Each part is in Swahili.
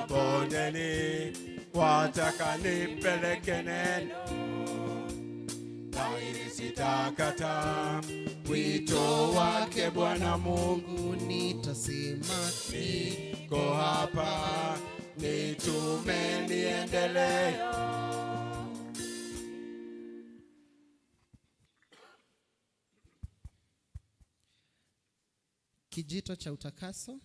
bondeni, wataka nipeleke neno, dhahiri sitakata wito wake Bwana Mungu. Nitasema niko hapa, nitume niendelee. Kijito cha utakaso.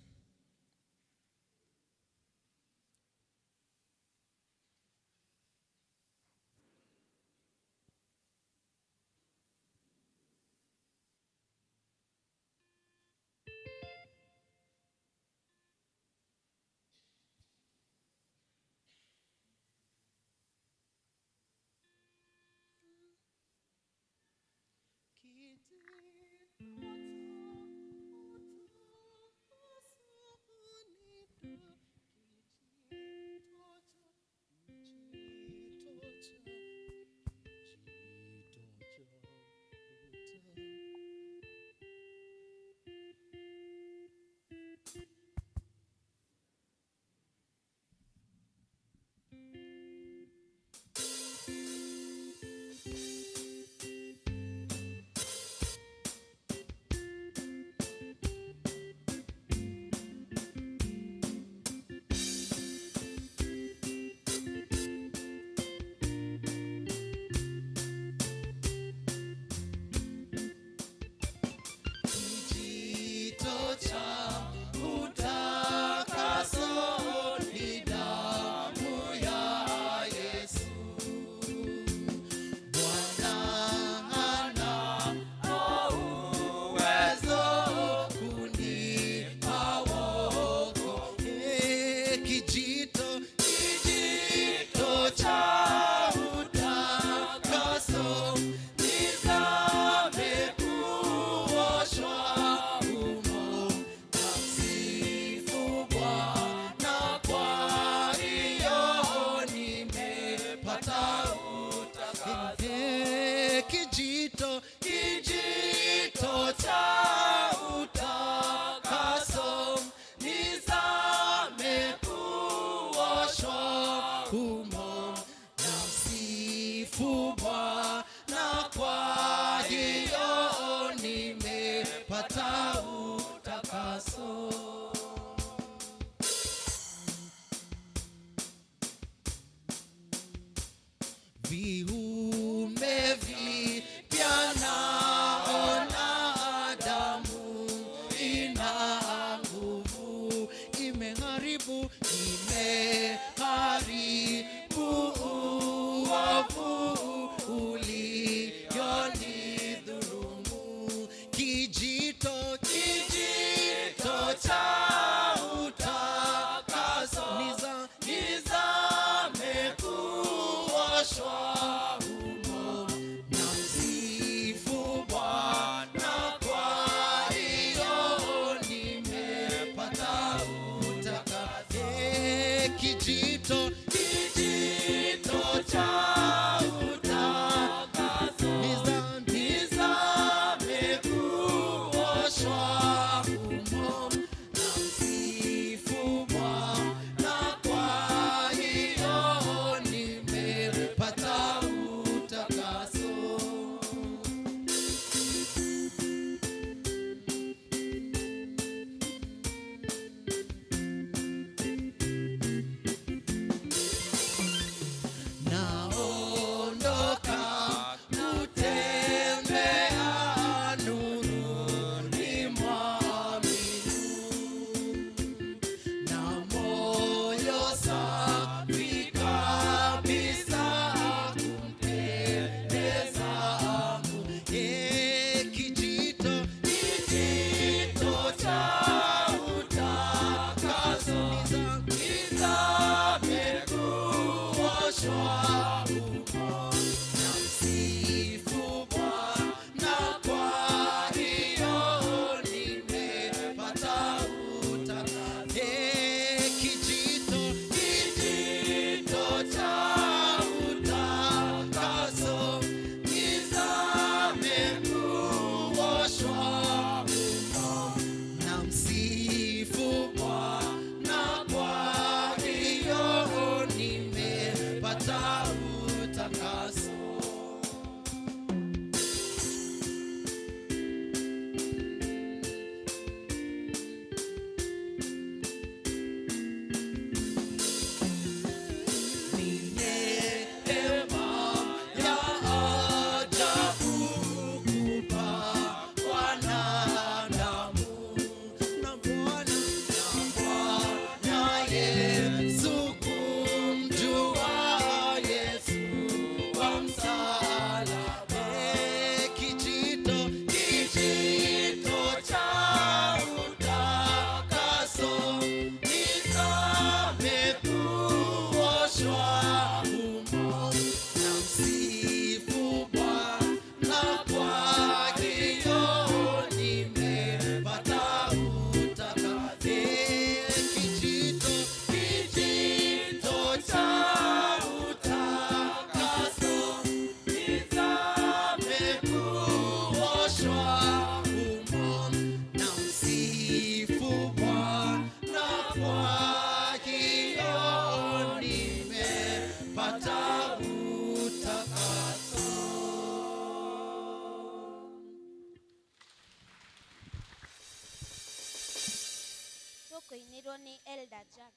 kũinĩrwo nĩ Elder Jaga.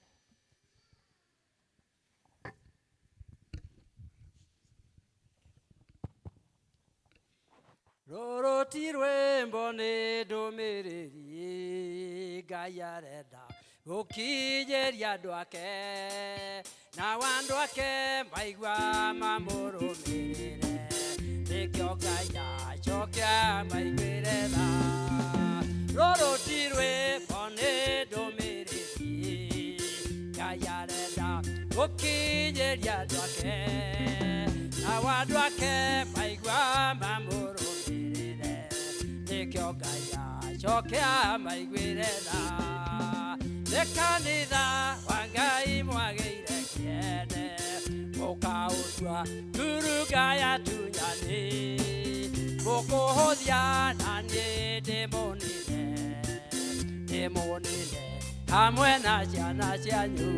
Rũrũ ti rwĩmbo nĩ ndũmĩrĩri Ngai arenda gũkinyĩria andũ ake, nao andũ ake maigua mamũrũmĩrĩre, nĩkĩo Ngai acokia maiguĩre tha. Rũrũ ti rwĩmbo nĩ ndũmĩrĩri Ngai arenda gũkinyĩria andũ ake, nao andũ ake maigua mamũrũmĩrĩre, nĩkĩo Ngai acokia maiguĩre tha. Nĩ kanitha wa Ngai mwagĩire kĩene, mũkaũtua ngurunga ya tunyani, mũkũhũthia na niĩ ndĩmũnine hamwe na ciana cianyu.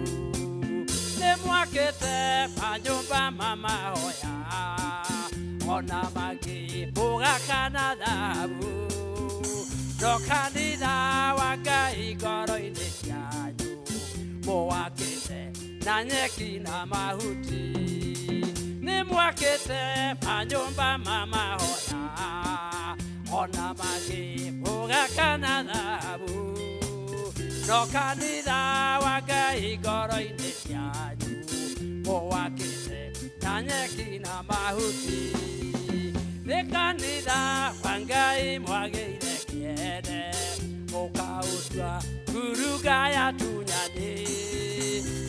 Nĩ mwakĩte manyũmba ma mahoya, ona mangĩ mũgaka na thahabu, no kanitha wa Ngai ngoro-inĩ cianyu mũwakĩte na nyeki na mahuti. Nĩ mwakĩte manyũmba ma mahoya, ona mangĩ mũgaka na thahabu, no kanitha wa Ngai ngoro-inĩ cianyu mũwakĩte na nyeki na mahuti. Nĩ kanitha wa Ngai mwagĩire kĩene, mũkaũtua ngurunga ya tunyani,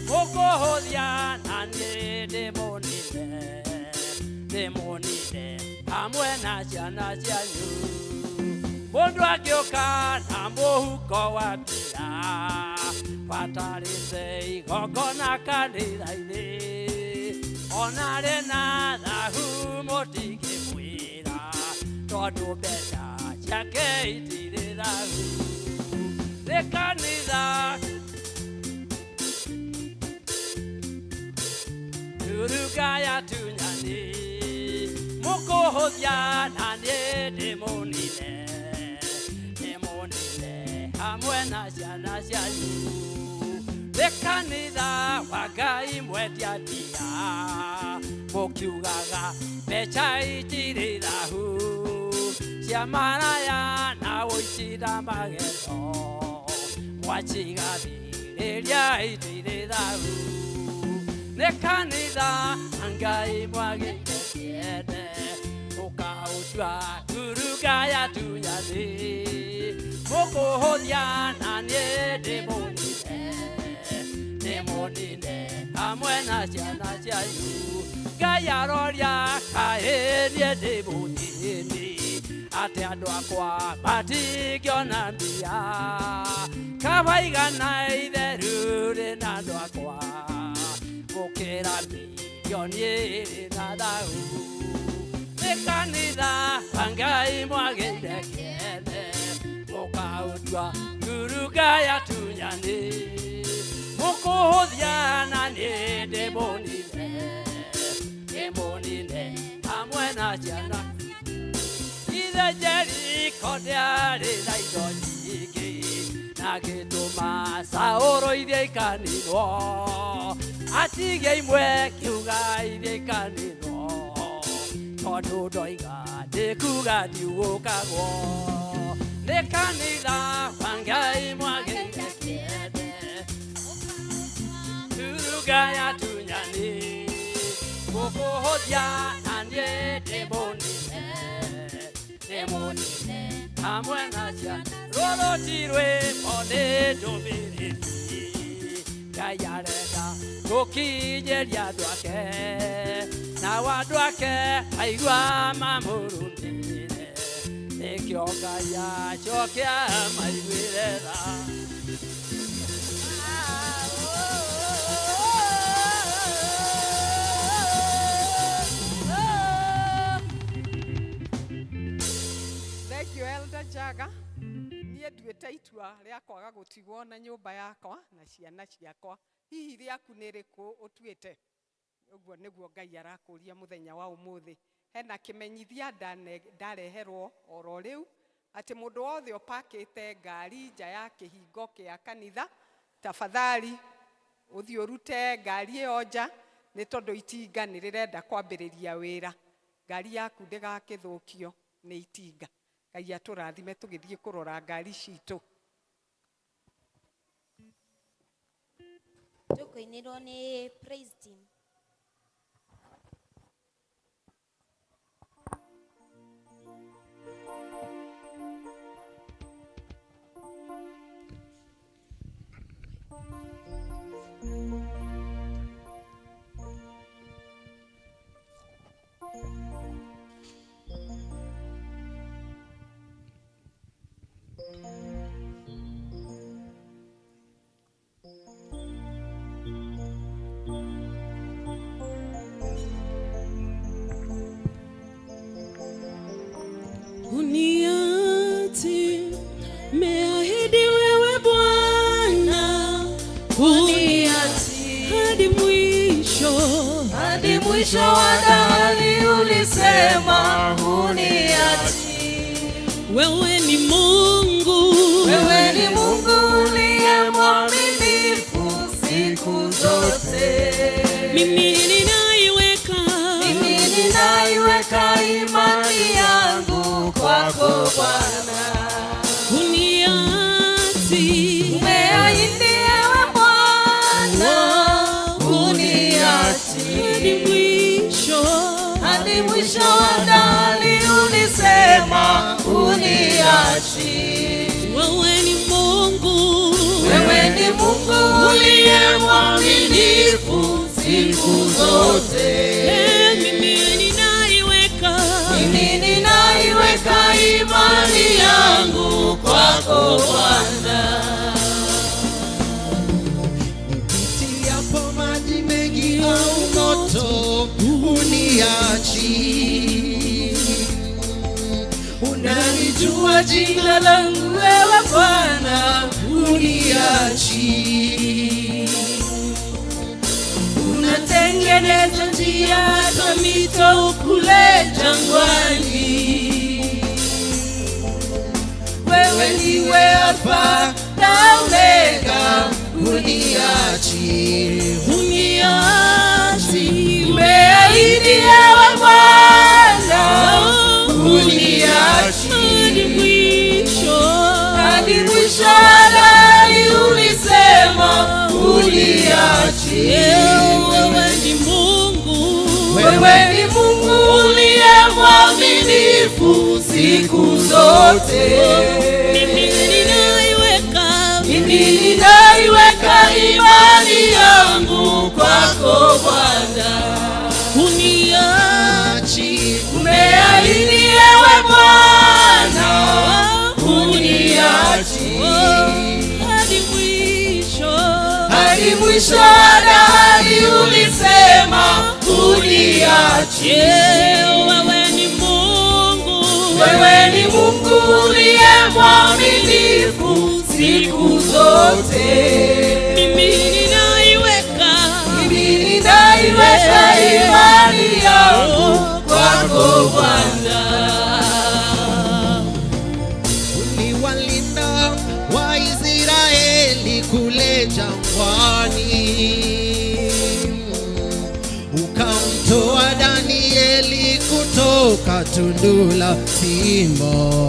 mũkũhũthia na niĩ ndĩmũnine hamwe na ciana cianyu. Mũndũ angĩũka na mũhuko wa mbia, batarĩte igongona kanitha-inĩ, ona arĩ na thahu mũtingĩmwĩra, tondũ mbeca ciake itirĩ thahu. Nĩ kanitha ngurunga ya tunyani, mũkũhũthia na niĩ ndĩmũnine hamwe na ciana cianyu. Nĩ kanitha wa Ngai mwendia mbia, mũkiugaga mbeca itirĩ thahu, cia maraya na ũici na magendo, mwacigathĩrĩria itirĩ thahu. Nĩ kanitha wa Ngai mwagĩire kĩene, mũkaũtua ngurunga ya tunyani, mũkũhũthia na niĩ ndĩmũnine hamwe na ciana cianyu. Ngai aroria kaĩ niĩ ndĩ mũnini, atĩ andũ akwa matingĩona mbia, kaba igana itheru rĩna andũ akwa, gũkĩra milioni ĩrĩ na thahu. Nĩ kanitha wa Ngai mwagĩire kĩene, mũkaũtua ngurunga ya tunyani, mũkũhũthia na niĩ ndĩmũnine hamwe na ciana. Ithe Jeriko ndĩarĩ na indo nyingĩ, na gĩtũma Saũlũ ithiĩ ikaninwo, atigia imwe kiuga ithiĩ ikaninwo, tondũ ndoiga ndĩkuga ndiugũkagwo. Nĩ kanitha wa Ngai mwagĩire kĩene, ngurunga ya tunyani, mũkũhũthia na niĩ ndĩmũnine hamwe na ciana. Rũrũ ti rwĩmbo nĩ ndũmĩrĩri Ngai arenda gũkinyĩria andũ ake, nao andũ ake maigua mamũrũmĩrĩre, nĩkĩo Ngai acokia maiguĩre tha. Thank you, Elder Jaga. Niĩ nduĩte itua rĩa kwaga gũtigwo na nyũmba yakwa na ciana ciakwa. Hihi rĩaku nĩ rĩkũ ũtuĩte? Ũguo nĩguo Ngai arakũria mũthenya wa ũmũthĩ. Hena kĩmenyithia ndareherwo oro rĩu, atĩ mũndũ wothe ũpakĩte ngari nja ya kĩhingo kĩa kanitha tafadhali uthi urute ngari iyo nja ni tondu itinga ni rirenda kwambiriria wira. Ngari yaku ndigakithukio ni itinga. Ngai aturathime tugithie kurora ngari citu. Tukuinirwo ni praise team. Uniati meahidi wewe Bwana, uniati hadi mwisho wa dahari ulisema uniati. Wewe ni Mungu uliye mwaminifu siku zote. Mimi ninaiweka imani yangu kwako Bwana. Uniati umeahidi ewe Bwana, uniati hadi mwisho wa dahari ulisema uniati. Wewe ni Mungu uliye mwaminifu siku zote. Mimi ninaiweka imani yangu kwako Bwana. Nipitiapo maji mengi au moto, uniachi. Unanijua jina langu wewe Bwana, uniachi. Unatengeneza njia za mito kule jangwani. Wewe ndiwe Alfa na Omega, uniachi. Umeahidi ewe Bwana, uniachi. Hadi mwisho wa dahari ulisema uniachi. Wewe ni Mungu uliye mwaminifu siku zote. Mimi ninaiweka imani yangu kwako Bwana. Uniachi. Umeahidi ewe Bwana, uniachi. Hadi mwisho wa dahari ulisema uniachi. Wewe ni Mungu uliye mwaminifu siku zote. Mimi ninaiweka imani yangu kwako Bwana. Uliwalinda Waisraeli kule jangwani, ukamtoa Danieli kutoka tundu la simba.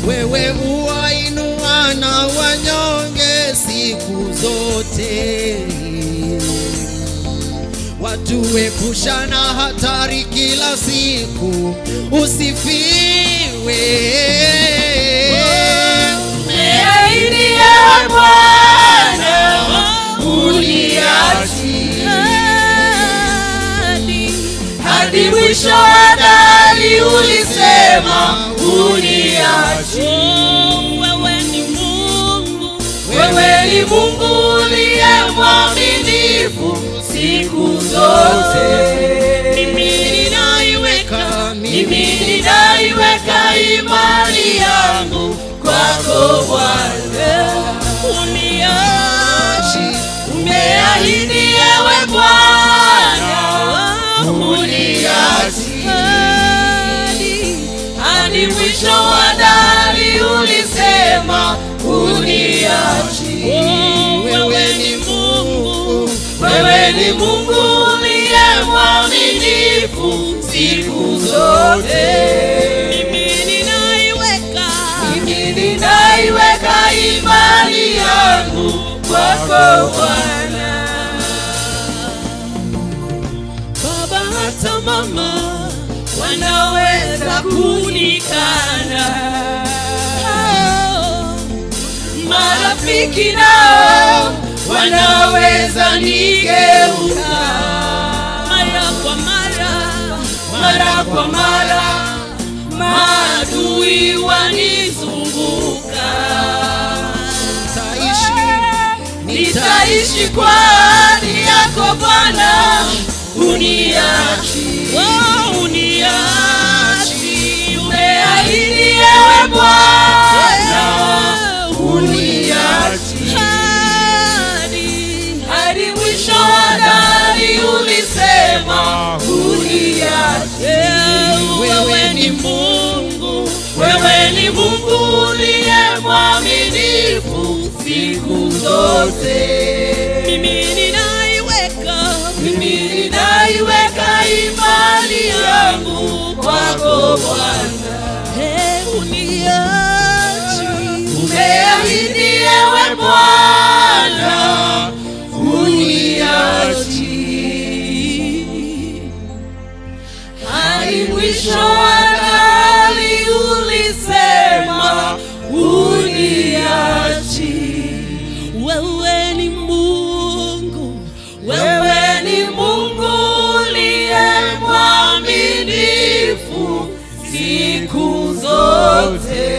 Wewe uwainua na wanyonge siku zote, watuepusha na hatari kila siku. Usifiwe. Umeahidi ewe Bwana, uniachi. Hadi mwisho wa dahari ulisema uniachi. Wewe ni Mungu uliye mwaminifu siku zote. Mimi ninaiweka imani yangu kwako Bwana. Uniachi. Umeahidi ewe Bwana, uniachi. Hadi mwisho wa dahari ulisema uniachi. Wewe ni Mungu, wewe ni Mungu uliye mwaminifu siku zote. Mimi ninaiweka imani yangu kwako Bwana. Baba hata mama wanaweza kunikana, marafiki nao wanaweza nigeuka, mara kwa mara maadui wanizunguka. Nitaishi kwa ahadi yako Bwana, uniachi. Umeahidi ewe Bwana, uniachi. Hadi mwisho wa dahari ulisema uniachi. Wewe ni Mungu, wewe ni Mungu uliye mwaminifu siku zote. Mimi ninaiweka imani yangu kwako Bwana. Umeahidi ewe Bwana, uniachi. Hadi mwisho wa dahari ulisema uniachi. Wewe ni Mungu, wewe ni Mungu uliye mwaminifu siku zote.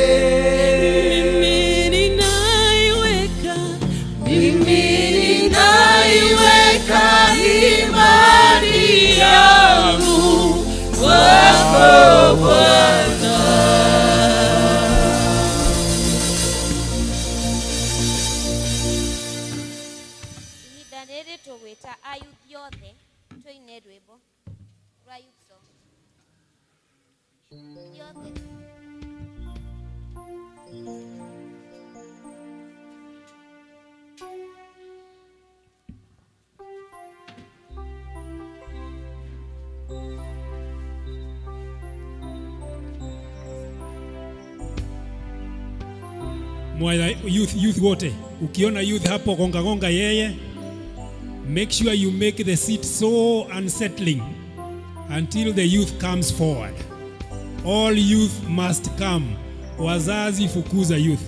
Mimi ninaiweka imani yangu kwako Bwana. Ihinda rĩrĩ tũgwĩta ayuthi othe tũine rwĩmbo rwa youth song. Yothe. Youth wote, ukiona youth hapo gonga yeye, make sure you make the seat so unsettling until the youth comes forward. All youth must come. Wazazi fukuza youth.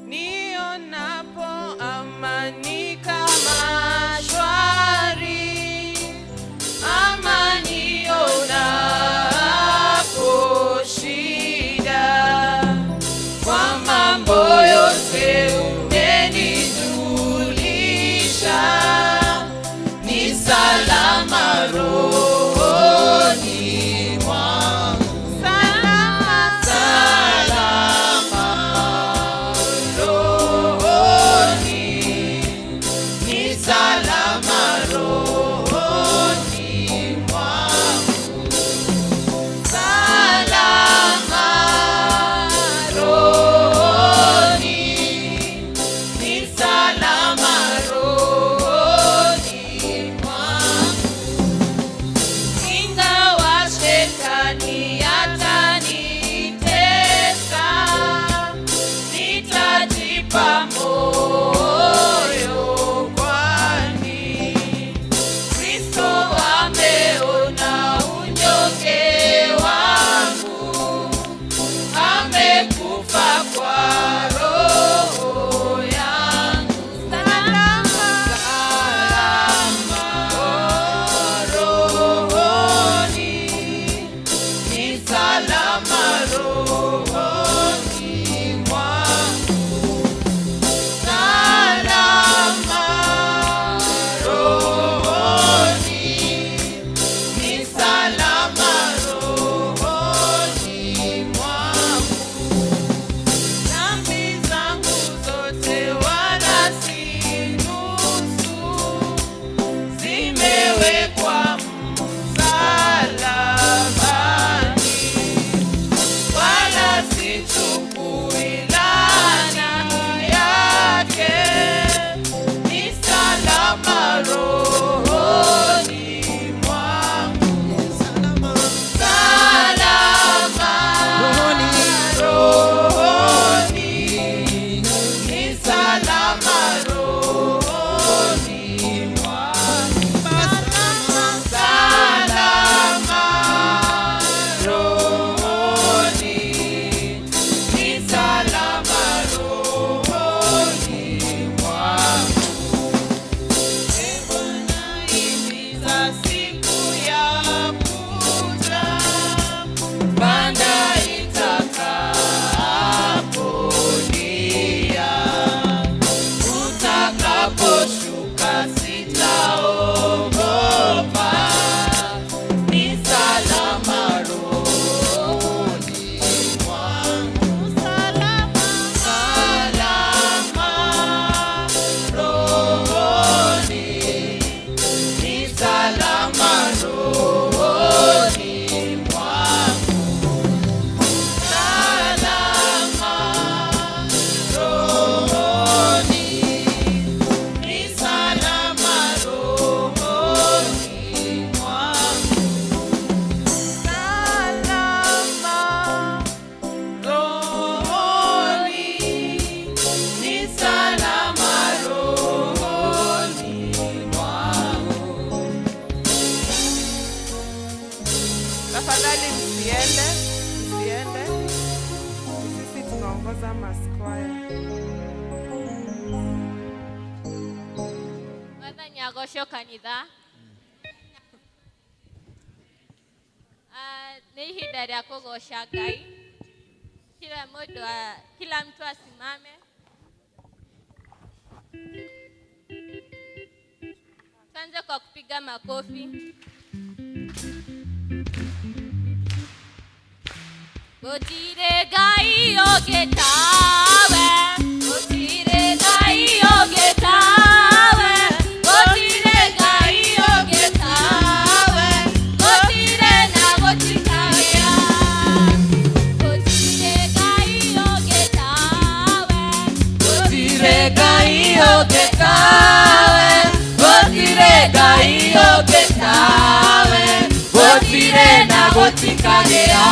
Nionapo amani kama shwari, ama nionapo shida, kwa mambo yote umenijulisha, ni salama rohoni mwangu. Summers Choir. Mwathani agocwo kanitha. Nĩ ihinda rĩa kũgoca Ngai. Kila mtu asimame. Tuanze kwa kupiga makofi. Gotire Ngai ogetawe, gotire Ngai ogetawe, gotire Ngai ogetawe, gotire na gotikagia, gotire Ngai ogetawe, gotire Ngai ogetawe, gotire Ngai ogetawe, gotire na gotikagia.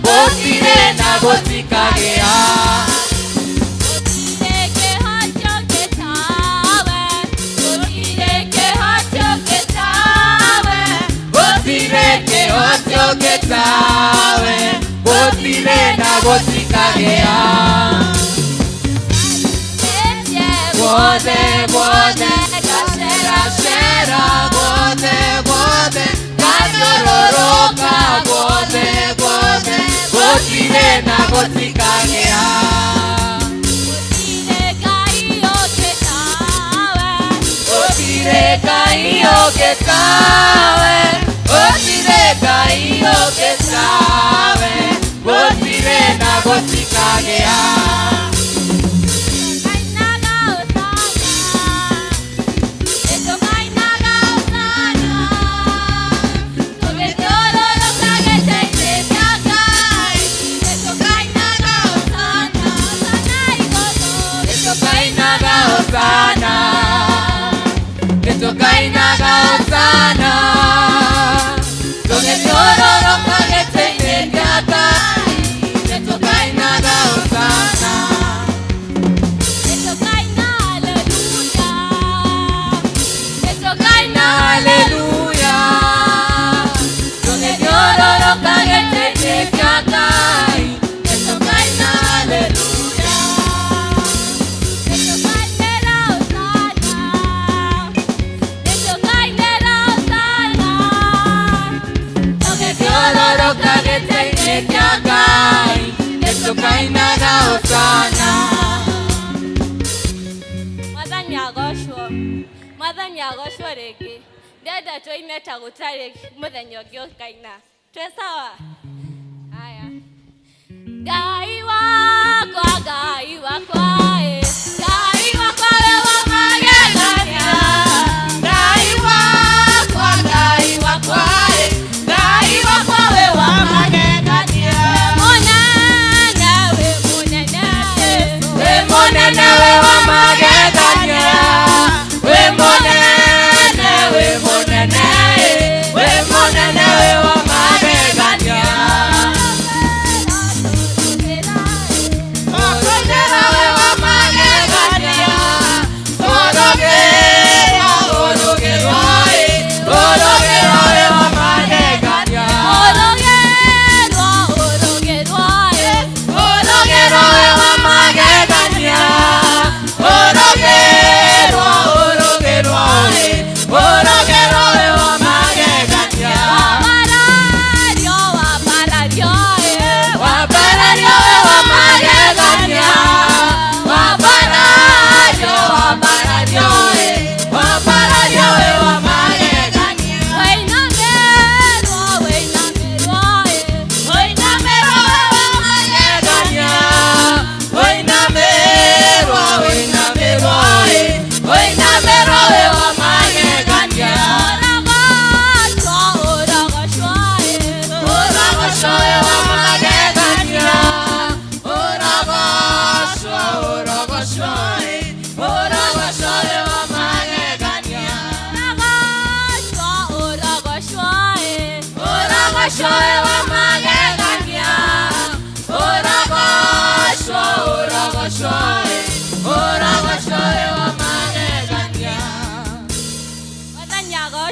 Gotire na gotikagia. Gotire kehatyo getawe, gotire kehatyo getawe, gotire kehatyo getawe, gotire na gotikagia. Bode bode gashera shera, bode bode gayororoka, bode bode gotire na gotikagia. Gotire Ngai ogetawe, gotire Ngai ogetawe, gotire na gotikagia. Tokainaga osana, donde lloro kagete nyaka, tokainaga osana, tokaina haleluya, tokaina haleluya, donde lloro kagete nyaka, tokaina haleluya. Mwathani agocwo rĩngĩ. Ndenda tũine ta gũtarĩ mũthenya ũngĩ ũkaina. Twĩ sawa? Haya. Ngai wakwa, Ngai wakwa, Ngai wakwa we wa magegania. Ngai wakwa, Ngai wakwa, Ngai wakwa we wa magegania. Munene we munene, we munene we wa magegania. We monene, we monene, we monene, we wa magegania. Okonera we wa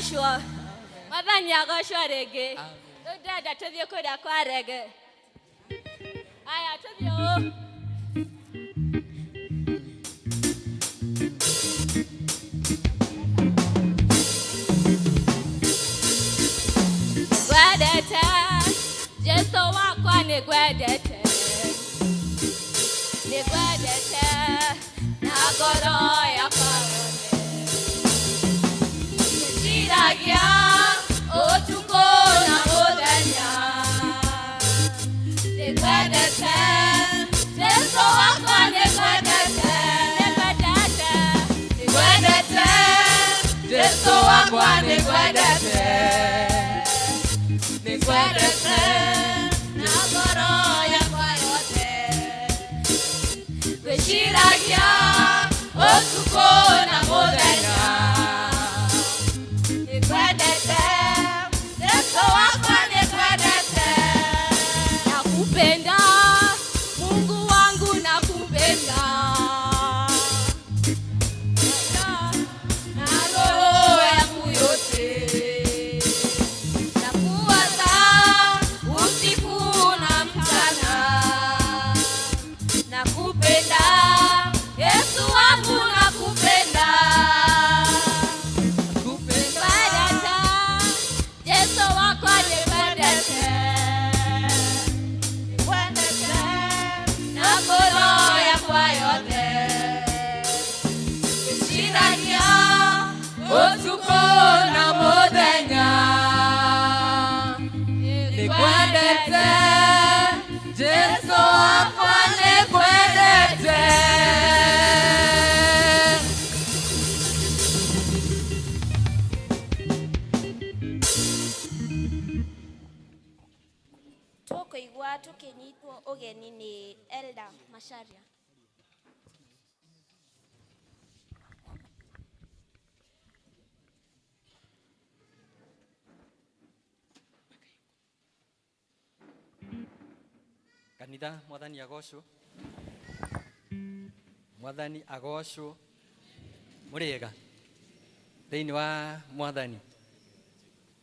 agoshwo. Mwathani agoshwo rĩngĩ. Rĩu ndĩrenda tũthiĩ kũrĩa kwa rege. Aya tũthiĩ ũũ. Nĩngwendete, Jesu wakwa nĩngwendete. Nĩngwendete na ngoro yakwa yothe. Nĩndiragia ũtukũ na mũthenya. Nĩngwendete, Jesu wakwa nĩngwendete. Nĩngwendete, nĩngwendete, Jesu wakwa nĩngwendete. Nĩngwendete na ngoro yakwa yothe. Ngwĩciragia ũtukũ na mũthenya. Nĩngwendete, Jesu wakwa nĩngwendete. Nakupenda, Mungu wangu nakupenda. Na roho yangu yote. Nakuwaza usiku na mchana. Nakupenda, Yesu wangu nakupenda. Nĩngwendete, Jesu wakwa nĩngwendete. Nĩngwendete na ngoro yakwa yothe. Ngwĩciragia ũtukũ na mũthenya. Nĩngwendete, Jesu wakwa nĩngwendete. Tũkũigua tũkĩnyitwo ũgeni nĩ Elder Macharia. Kanitha Mwathani agocwo. Mwathani agocwo. Mũrĩega thĩinĩ wa Mwathani.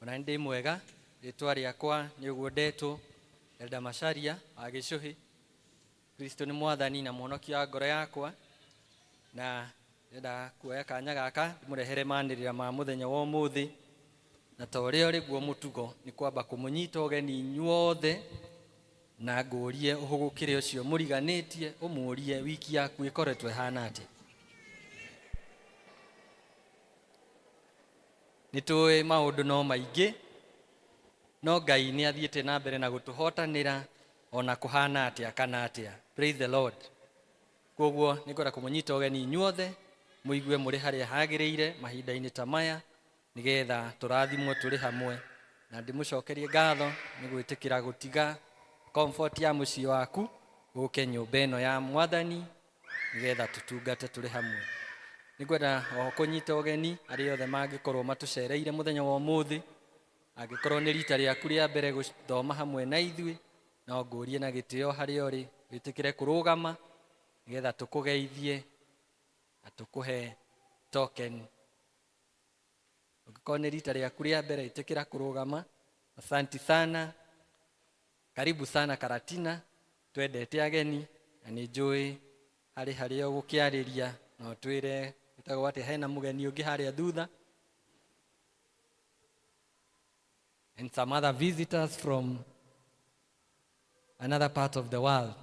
Ona ndĩ mwega. Rĩtwa rĩakwa nĩ ũguo ndetwo Elder Macharia wa Gĩcũhĩ. Kristo nĩ Mwathani na mũhonokia wa ngoro yakwa. Na ndĩrenda kuoya kanya gaka mũrehere maanĩrĩra ma mũthenya wa ũmũthĩ. Na ta ũrĩa ũrĩ guo mũtugo nĩ kwamba kũmũnyita ũgeni inyuothe na ngũrie ũhũgũkĩre ũcio mũriganĩtie ũmũrie wiki yaku ĩkoretwo ĩhana atĩa. Nĩtũĩ maũndũ no maingĩ, no Ngai nĩ athiĩte na mbere na gũtũhotanĩra ona kũhana atĩa kana atĩa. Praise the Lord. Koguo nĩngwenda kũmũnyita ũgeni inyuothe mũigue mũrĩ harĩa hagĩrĩire mahinda-inĩ ta maya nĩgetha tũrathimwo tũrĩ hamwe. Na ndĩmũcokerie ngatho nĩ gwĩtĩkĩra gũtiga comfort ya mũciĩ waku gũke nyũmba ĩno ya Mwathani nĩgetha tũtungate tũrĩ hamwe. Nĩngwenda o kũnyita ũgeni arĩa othe mangĩkorwo matũcereire mũthenya wa ũmũthĩ. Angĩkorwo nĩ rita rĩaku rĩa mbere gũthoma hamwe na ithuĩ, no ngũrie na gĩtĩo harĩa ũrĩ wĩtĩkĩre kũrũgama nĩgetha tũkũgeithie na tũkũhe token. Angĩkorwo nĩ rita rĩaku rĩa mbere ĩtĩkĩra kũrũgama. Asante sana. Karibu sana Karatina. Twendete ageni na nĩ njũĩ harĩa ũgũkĩarĩria no twĩre wĩtagwo atĩ hena mũgeni ũngĩ harĩa thutha. And some other visitors from another part of the world.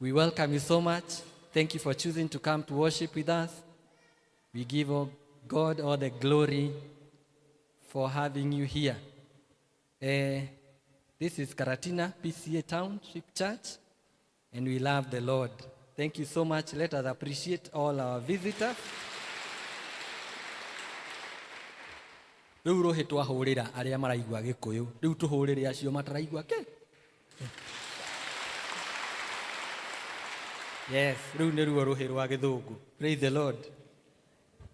We welcome you so much. Thank you for choosing to come to worship with us. We give God all the glory for having you here. This is Karatina PCA Township Church, and we love the Lord. Thank you so much. Let us appreciate all our visitors. Rĩu rũhĩ twahũrĩra arĩa maraigua Gĩkũyũ. Rĩu tũhũrĩre acio mataraigua kĩ? Yes, rĩu nĩruo rũhĩ rwa Gĩthũngũ. Praise the Lord.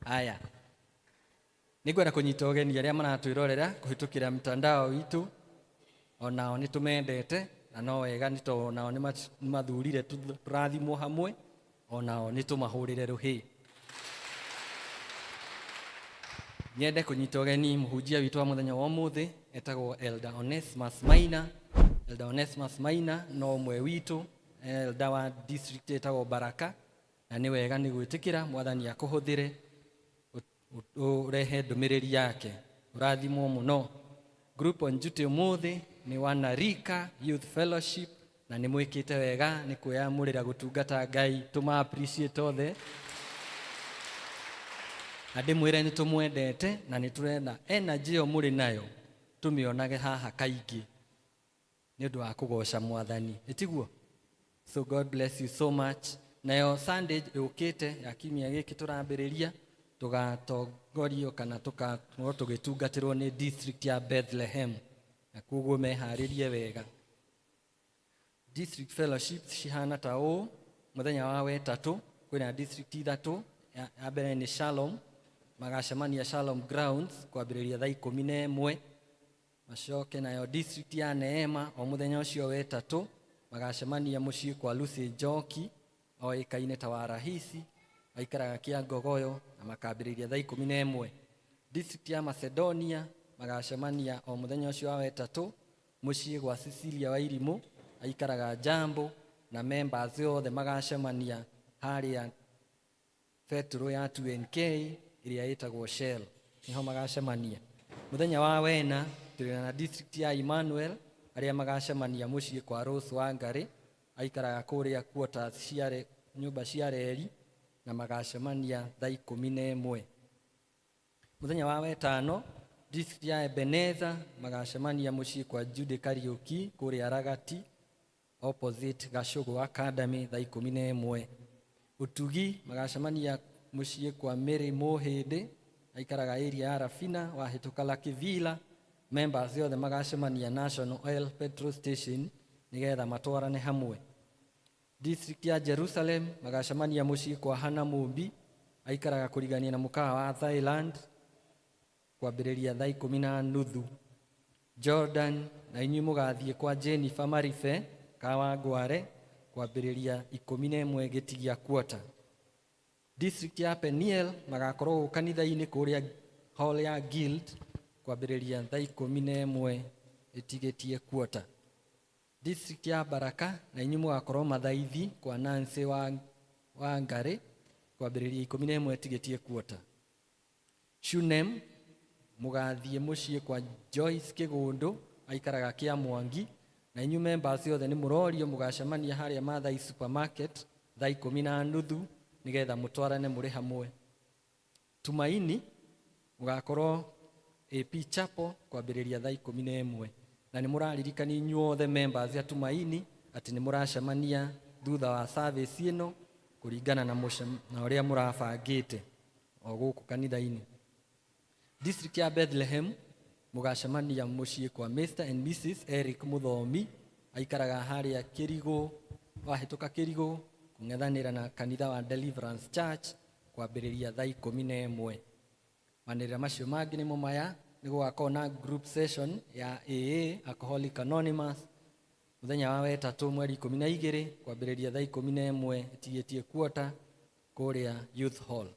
Aya. Nĩngwenda kũnyita ũgeni arĩa maratwĩrorera kũhĩtũkĩra mtandao witũ. Onao nĩtũmendete na no wega nĩtondũ onao nĩmathurire tũrathimwo hamwe. Onao nĩtũmahũrĩre rũhĩ. nyende kunyita ũgeni mũhunjia witũ wa mũthenya wa ũmũthĩ etagwo Elder Onesimus Maina. Elder Onesimus Maina no ũmwe witũ, elder wa district etagwo Baraka, na nĩ wega nĩ gwĩtĩkĩra mwathani akũhũthĩre ũrehe ndũmĩrĩri yake. Ũrathimwo mũno. Group on duty ũmũthĩ nĩ wanarika youth fellowship, na nĩ mwĩkĩte wega nĩ kwĩyamũrĩra gũtungata Ngai. Tũma appreciate othe. Na ndĩmwĩre nĩ tũmwendete na nĩ tũrenda energy ĩyo mũrĩ nayo tũmĩonage haha kaingĩ nĩ ũndũ wa kũgoca mwathani. Ĩtiguo? So God bless you so much. Nayo Sunday yũkĩte ya kiumia gĩkĩ tũrambĩrĩria tũgatongorio kana tũgakorwo tũgĩtungatĩrwo nĩ district ya Bethlehem, na koguo meharĩrie wega. District fellowship cihana ta ũũ. Mũthenya wa wetatũ kwĩna district ithatũ. Ya mbere nĩ Shalom, magacemania Shalom Grounds kwambĩrĩria thaa 11. Macoke nayo district ya Neema o mũthenya ũcio wetatũ magacemania mũciĩ kwa Lucy Njoki oĩkaine ta wa Rahisi, aikaraga Kĩangogoyo, na makambĩrĩria thaa 11. District ya Macedonia magacemania o mũthenya ũcio wa wetatũ mũciĩ gwa Cecilia wa Irimũ, aikaraga Jambo, na members othe magacemania harĩa Petro ya 2NK ĩrĩa ĩtagwo Shell, niho magacemania. Mũthenya wa wena tũrĩ na district ya Emmanuel arĩa magacemania mũciĩ kwa Rose Wangari, aikaraga kũrĩa quarters cia nyũmba cia reri, na magacemania thaa 11. Mũthenya wa wetano district ya Ebenezer magacemania mũciĩ kwa Jude Kariuki kũrĩa Ragati opposite Gashogo Academy thaa 11. Utugi magacemania mũciĩ kwa Mary Mohĩndĩ, aikaraga area ya Rafina wahĩtũka Lucky Villa. Members othe magacemania National Oil Petrol Station nigetha matwarane hamwe. District ya Jerusalem magacemania mũciĩ kwa Hana Mumbi, aikaraga kũrigania na mũkawa wa Thailand kwambĩrĩria thaa 10:30. Jordan na inyuĩ mũgathiĩ kwa Jennifer Marife Kawangware kwambĩrĩria 11 gĩtigia quarter. District ya Peniel magakorwo kanitha-inĩ kũrĩa hall ya Guild kwambĩrĩria thaa 11 ĩtigĩtie quarter. District ya Baraka na inyuĩ mũgakorwo mathaithi kwa Nancy wa Ngari kwambĩrĩria 11 ĩtigĩtie quarter. Shunem mũgathiĩ mũciĩ kwa Joyce Kĩgũndũ, aikaraga Kĩamwangi, na inyuĩ members othe nĩ mũrorio mũgacemania harĩa Mathai supermarket thaa 10:30 nigetha mũtwarane mũrĩ hamwe. Tumaini mũgakorwo AP Chapel kwambĩrĩria thaa 11, na nĩ mũraririkani inyuothe members ya Tumaini atĩ nĩ mũracemania thutha wa service ĩno kũringana na ũrĩa mũrabangĩte o gũkũ kanitha-inĩ. District ya Bethlehem mũgacemania mũciĩ kwa Mr and Mrs Eric Muthomi, aikaraga harĩa Kĩrigũ wahĩtũka Kĩrigũ kũng'ethanĩra na kanitha wa Deliverance Church kwambĩrĩria thaa 11. Manĩrĩra macio mangĩ nĩmo maya: nĩ gũgakorwo na group session ya AA Alcoholic Anonymous mũthenya wa wetatũ mweri 12 kwambĩrĩria thaa 11 ĩtigĩtie quarter kũrĩa Youth Hall.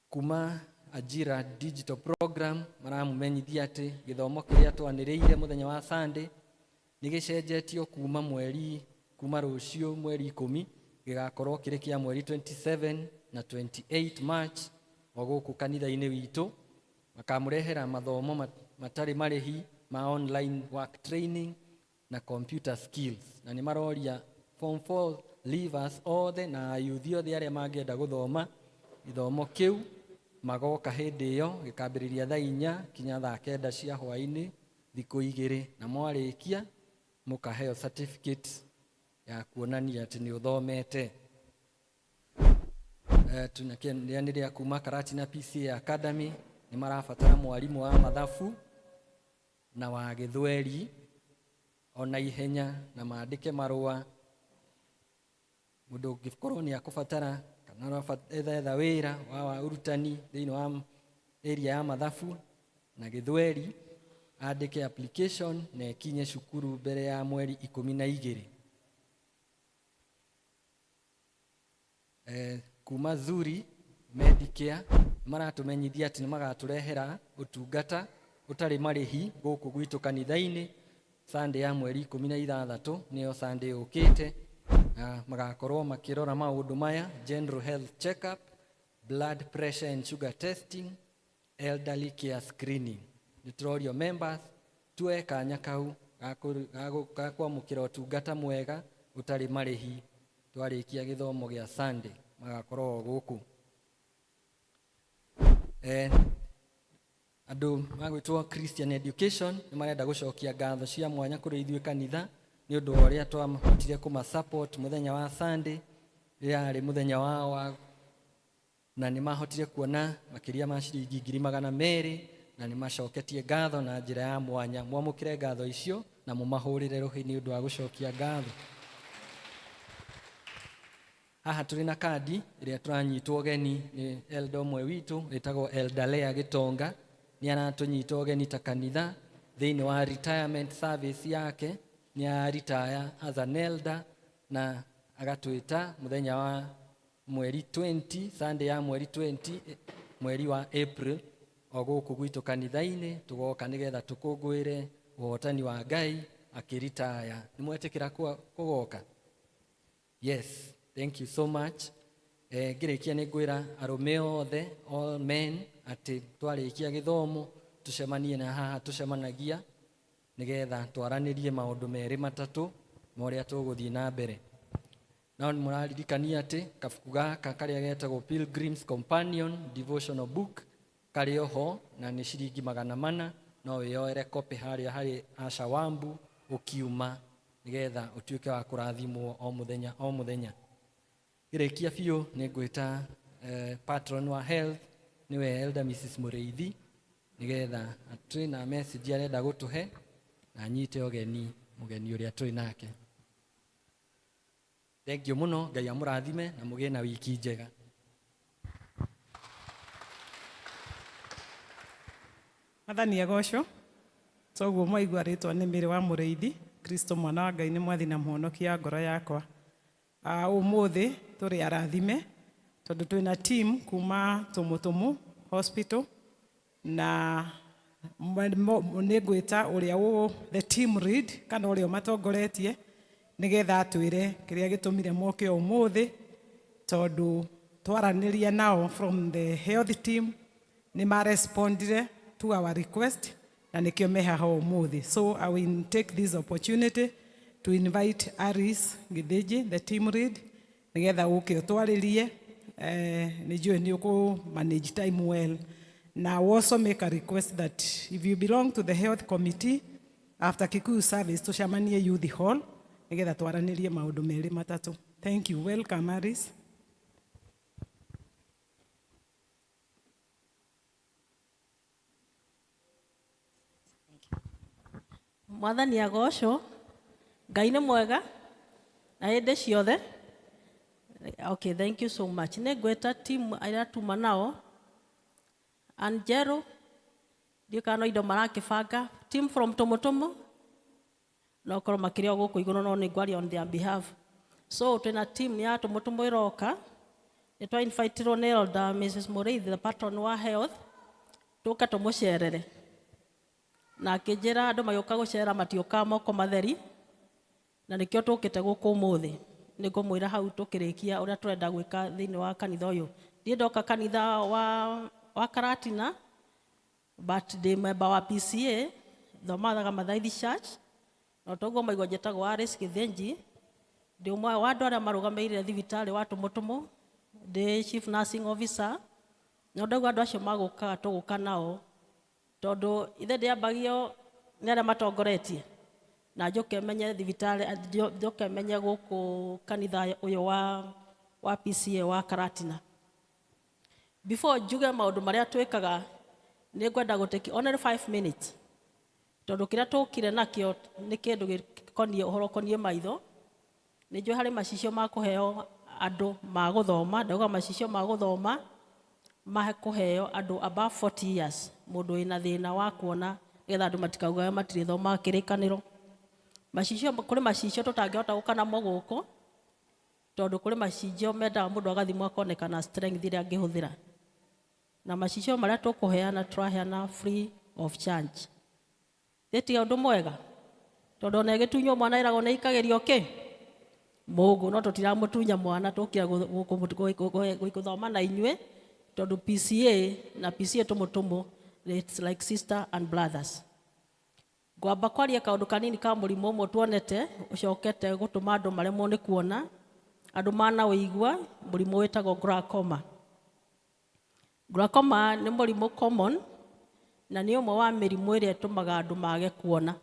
Kuma Ajira Digital Program maramũmenyithia atĩ gĩthomo kĩrĩa twanĩrĩire mũthenya wa Sunday nĩ gĩcenjetio kuma rũciũ mweri 10 gĩgakorwo kĩrĩ kĩa mweri 27 na 28 March o gũkũ kanitha-inĩ witũ. Makamũrehera mathomo matarĩ marĩhi ma online work training na computer skills, na nĩ maroria form 4 leavers othe na youth othe arĩa mangĩenda gũthoma gĩthomo kĩu magoka hĩndĩ ĩyo gĩkambĩrĩria thaa 4 kinya thaa 9 cia hwaĩ-inĩ thikũ 2, na mwarĩkia mũkaheo certificate ya kuonania atĩ nĩ ũthomete. Tunakĩanĩrĩra kuma Karatina PCA Academy nĩ marabatara mwarimũ wa mathabu na wa Gĩthweri ona ihenya, na maandĩke marũa. Mũndũ ũngĩkorwo nĩ akũbatara kana etha wĩra wa urutani thĩinĩ wa area ya mathabu na Gĩthweri, andĩke application na ekinye cukuru mbere ya mweri 12. Kuma Zuri Medicare maratumenyithia ati nimagaturehera utungata utari marihi guku gwitu kanitha-ini Sunday ya mweri 16 niyo Sunday ukite. Magakorwo makirora maundu maya: general health check-up, blood pressure and sugar testing, elderly care screening. Niturorio members tuwe kanya kau gakwamukira utungata mwega utari marihi twarikia githomo gia Sunday magakorwo guku. Andu magwitwo Christian education ni marenda gucokia ngatho cia mwanya kuri ithuĩ kanitha ni undu uria twamahotire kuma support muthenya wa Sunday yari muthenya wa na ni mahotire kuona makiria ma ciringi 200,000 na ni macoketie ngatho na njira ya mwanya. Mwamukire ngatho icio na mumahurire ruhi ni undu wa gucokia ngatho. Haha turi na kadi iria turanyitwo geni ni elder mwe witu witagwo Elder Lea Gitonga. Ni anatunyitwo geni ta kanitha thiini wa retirement service yake. Ni retire as an elder na agatwita muthenya wa mweri 20 Sunday ya mweri 20 mweri wa April oguku gwitu kanitha-ini tugoka nigetha tukungwire uhotani wa Ngai akiritaya. Ni mwetikira kugoka? Yes, thank you so much. Ngirikia ni ngwira arume othe, all men, ati twarikia githomo tucemanie na haha tucemanagia nigetha twaranirie maundu meri matatu moria tuguthii na mbere. Nao ni muraririkania ati kabuku gaka karia getagwo Pilgrim's Companion devotional book kari oho na ni ciringi 400. No wiyoere copy haria hari Asha Wambu ukiuma nigetha utuike wa kurathimwo o muthenya. Ngirikia biu ni ngwita patron wa health niwe Elder Mrs. Mureithi nigetha atui na message arenda gutuhe na nyite mugeni uria tui nake. Thank you muno. Ngai amurathime na mugie na wiki njega. Mathani agocwo toguo mwaigua ritwa ni Miri wa Mureithi. Kristo mwana wa Ngai ni mwathi na muhonokia ngoro yakwa. Umuthi turi arathime tondu twina team kuma Tumutumu hospital na ni ngwita uria the team lead kana uria matongoretie nigetha atwire kiria gitumire moke umuthi tondu twaraniria nao from the health team ni ma respondire to our request na nikio meha umuthi. So I will take this opportunity to invite Aris Gideji, the team lead, nigetha uke twaririe nijue ni uko manage time well. Now also make a request that if you belong to the health committee after Kikuyu service tucemanie youth hall nigetha twaranirie maundu meri matatu. Thank you. Welcome Aris. Mwathani agocwo. Ngai ni mwega na hinde ciothe. Okay, thank you so much. Ni ngweta team ira tuma nao Angelo ndikano indo marakibanga team from Tumutumu no korwo makiria guku iguru no ni ngwari on their behalf. So twina team ya Tumutumu iroka ni twa invite ro ni Elder Mrs. Mureithi, the patron wa health, tuka tumucerere na kijira andu magioka gucera matioka moko matheri na nikio tukite guku umuthi ni ngumwira hau tukirikia uria turenda gwika thiini wa kanitha uyu. Ndi ndoka kanitha wa Karatina but the member wa PCA thomathaga Mathaithi Church no toguo maigua njetagwo Aris Githenji. Ndi umwe wa andu aria marugameire thibitari wa Tumutumu, ndi chief nursing officer no ndauga andu acio maguka tuguka nao tondu ithe ndiambagio ni aria matongoretie na njoke menye thibitari njoke menye guku kanitha uyu wa PCA wa Karatina. Before njuge maundu maria twikaga ni ngwenda guteki only 5 minutes tondu kiria tukire nakio ni kindu gikonie uhoro konie maitho. Ni njue hari macicio ma kuheo andu ma guthoma, ndauga macicio ma guthoma ma kuheo andu above 40 years, mundu wina thina wa kuona getha andu matikauga matire thoma kirikaniro. Macicio kuri macicio tutangihota gukana mo guku tondu kuri macicio mendaga mundu agathimwo akonekana strength iria angihuthira na macicio maria tukuheana turaheana free of charge. Theti undu mwega tondu na gitunywo mwana iragwo ne ikagerio ki mugu no tutiramutunya mwana tukira gukuthoma na inywe tondu PCA na PCA tumutumu, it's like sister and brothers. Gwamba kwaria kaundu kanini ka murimu umwe tuonete ucokete gutuma andu maremwo ni kuona, andu mana wigua murimu witagwo glaucoma. Glaucoma ni murimu common na ni umwe wa mirimu iria itumaga andu mage kuona.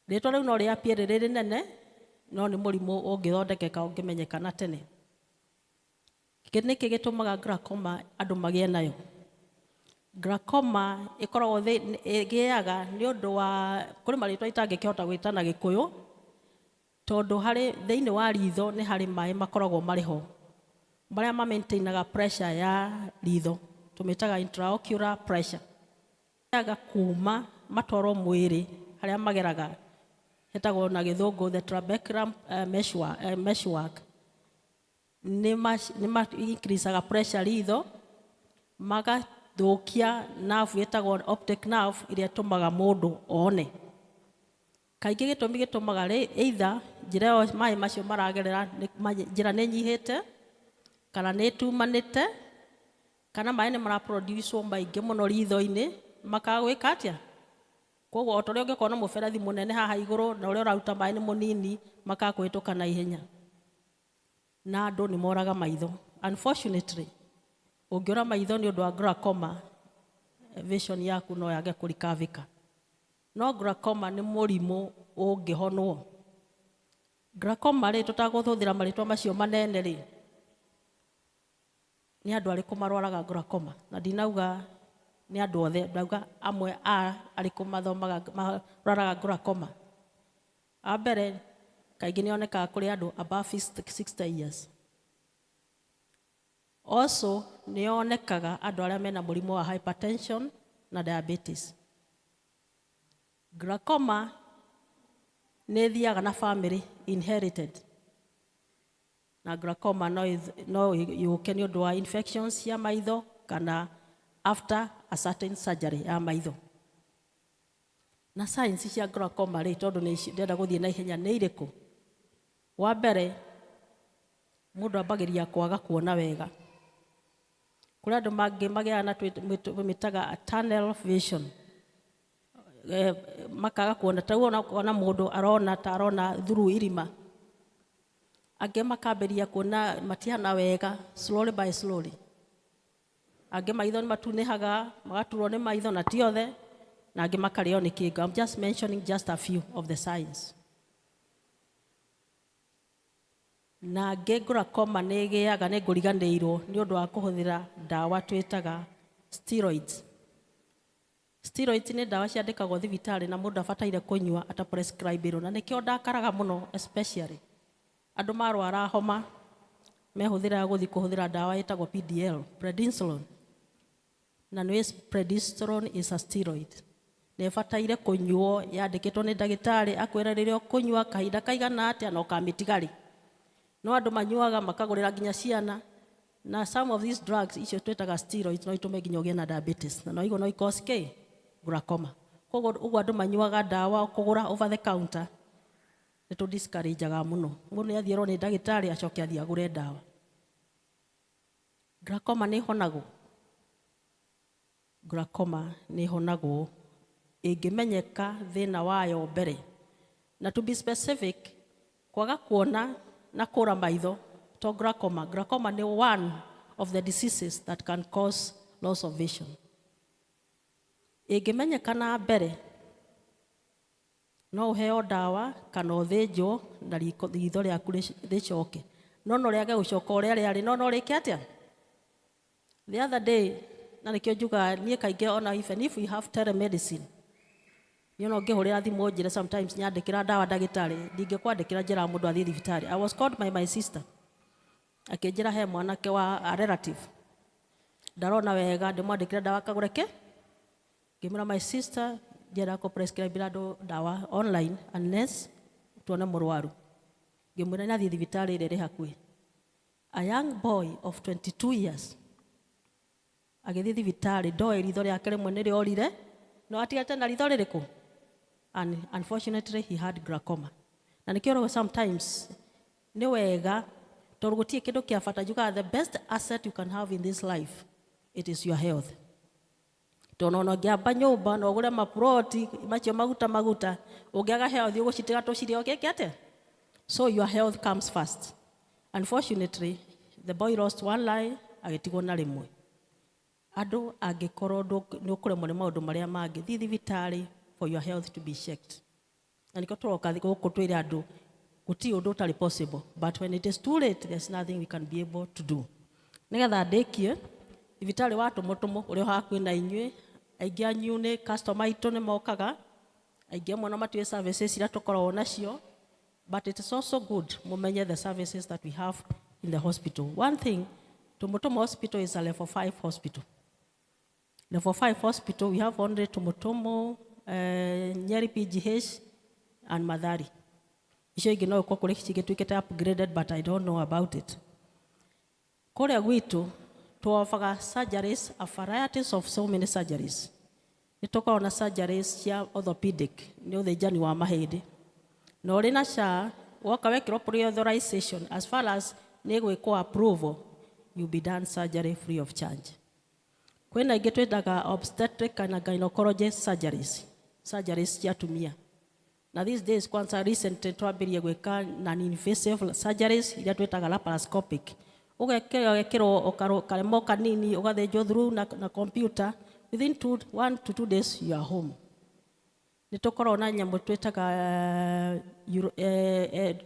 Ritwa riu no ria pia riri nene no ni murimu ungithondekeka ungimenyekana tene. Niki gitumaga glaucoma andu magie nayo. Glaucoma ikoragwo igiaga ni undu wa kuri maritwa itangikihota gwitana Gikuyu tondu hari thiini wa ritho ni hari mai makoragwo mariho maria ma maintainaga pressure ya ritho, tumitaga intraocular pressure. Aga kuma matoro mwiri haria mageraga hetagwo na githungu the trabeculum meshwork ni increaseaga pressure ritho magathukia nerve yetagwo optic nerve iria tumaga mundu one. Kaingi gitumi gitumaga either njira mai macio maragerera njira ni nyihite kana ni tumanite kana mai ni mara produce maingi muno ritho-ini makagwika atia. Koguo otoria ungikona muberethi munene haha iguru na uria uraruta mai ni munini makakwituka na ihenya na andu ni moraga maitho. Unfortunately ungiora maitho ni undu wa glaucoma vision yaku no yage kurikavika. No glaucoma ni murimu ungihonwo. Glaucoma ri tutaguthuthira maritwa macio manene ri ni andu ariku marwaraga glaucoma na dinauga ni andu othe, ndauga amwe ariku mathomaga marwaraga glaucoma. Abere kaingi ni oneka kuri andu above 60 years. Also ni onekaga andu aria mena murimu wa hypertension na diabetes. Glaucoma ni thiaga na family inherited. Na glaucoma no yuke ni undu wa infections ya maitho kana after a certain surgery ya maitho. Na signs cia glaucoma ri tondu ni ndenda guthie na ihenya ni iriku. Wa mbere mundu ambagiria kwaga kuona wega. Kuri andu mangi magia na twimitaga tunnel vision. Makaga kuona ta ona mundu arona ta arona through irima. Angi makaberia kuona matihana wega slowly by slowly. Angi maitho ni matunihaga magaturwo ni maitho na ti othe na angi makario ni kinga. I'm just mentioning just a few of the signs. Na glaucoma ni giaga ni nguriganiirwo ni undu wa kuhuthira dawa twitaga steroids. Steroids ni dawa ciandikagwo thibitari na mundu abataire kunywa ata prescribe na nikio ndakaraga muno especially andu marwara homa mehuthira guthi kuhuthira dawa itagwo PDL, prednisolone. Na no prednisolone is a steroid. Ne bataire kunywo yandikitwo ni ndagitari akwira ririo kunywa kahinda kaigana atia no kamitigari. No andu manyuaga makagurira ginya ciana na some of these drugs icio twetaga steroids no itume ginya ugie na diabetes na no igo no cause glaucoma. Koguo ugu andu manyuaga dawa kugura over the counter ni tu discourage aga muno. Mundu ni athierwo ni ndagitari acoke athie agure dawa. Glaucoma ni honagwo. Glaucoma ni honagwo ingimenyeka thina wayo mbere. Na to be specific, kwaga kuona na kura maitho to glaucoma. Glaucoma ni one of the diseases that can cause loss of vision. Ingimenyeka na mbere no uheo dawa kana uthinjwo na ritho riaku ricoke. No no riage gucoka uria riari no no rike atia. The other day na nikio njuga nie kainge ona even if we have telemedicine ngihurira thimu njire sometimes nyandikira dawa ndagitari ndingikwandikira njira mundu athie thibitari. I was called by my sister akinjira he mwanake wa a relative ndarona wega ndimwandikira dawa kagureke ngimira my sister njira ko prescribe dawa online unless tuone murwaru ngimwira nathie thibitari ire ri hakui. A young boy of 22 years Agĩthiĩ thibitarĩ ndoĩ ritho rĩake rĩmwe nĩ rĩorire no atigate na ritho rĩrĩkũ, and unfortunately he had glaucoma. Na nĩkĩo sometimes nĩ wega tondũ gũtirĩ kĩndũ kĩa bata njugaga the best asset you can have in this life, it is your health. Tondũ ona ũngĩamba nyũmba na ũgũre maploti macio maguta ũngĩaga health ũgũcitĩga tũcirĩ ũgĩke atĩa? So your health comes first. Unfortunately the boy lost one line agĩtigwo na rĩmwe. Andũ angĩkorwo nĩ ũkũremwo nĩ maũndũ marĩa mangĩ, thiĩ thibitarĩ for your health to be checked. Na nĩkĩo tũroka gũkũ twĩre andũ gũtirĩ ũndũ ũtarĩ possible, but when it is too late there's nothing we can be able to do. Nĩgetha ndĩkie, thibitarĩ wa tũmũtũmũ ũrĩa hakuhĩ na inyuĩ, aingĩ anyu nĩ customer aitũ nĩ mokaga, aingĩ amwe no matiũĩ services iria tũkoragwo nacio, but it is also good mumenye the services that we have in the hospital. One thing, Tumutumu Hospital is a level 5 hospital. Level 5 hospital, we have only Tumutumu, Nyeri PGH, and Madhari. Icio ingĩ no uko kũrĩ cigĩtuĩkĩte upgraded, but I don't know about it. Kũrĩa gwitũ tũofaga surgeries, a varieties of so many surgeries. Nĩtũkoragwo na surgeries cia orthopedic, nĩ ũthĩnjani wa mahĩndĩ. Na ũrĩ na SHA, woka wekĩrwo pre-authorization, as far as nĩ gwĩkwo approval, you'll be done surgery free of charge. Kwĩna ingĩ twĩtaga obstetric and gynecology surgeries cia atumia. Na these days kwanza recently twambirie gwĩka non-invasive surgeries iria twĩtaga laparoscopic. Ũgekĩrwo karemo kanini ũgathĩnjwo through na computer, within 1 to 2 days you are home. Nĩtũkorwo na nyamũ twĩtaga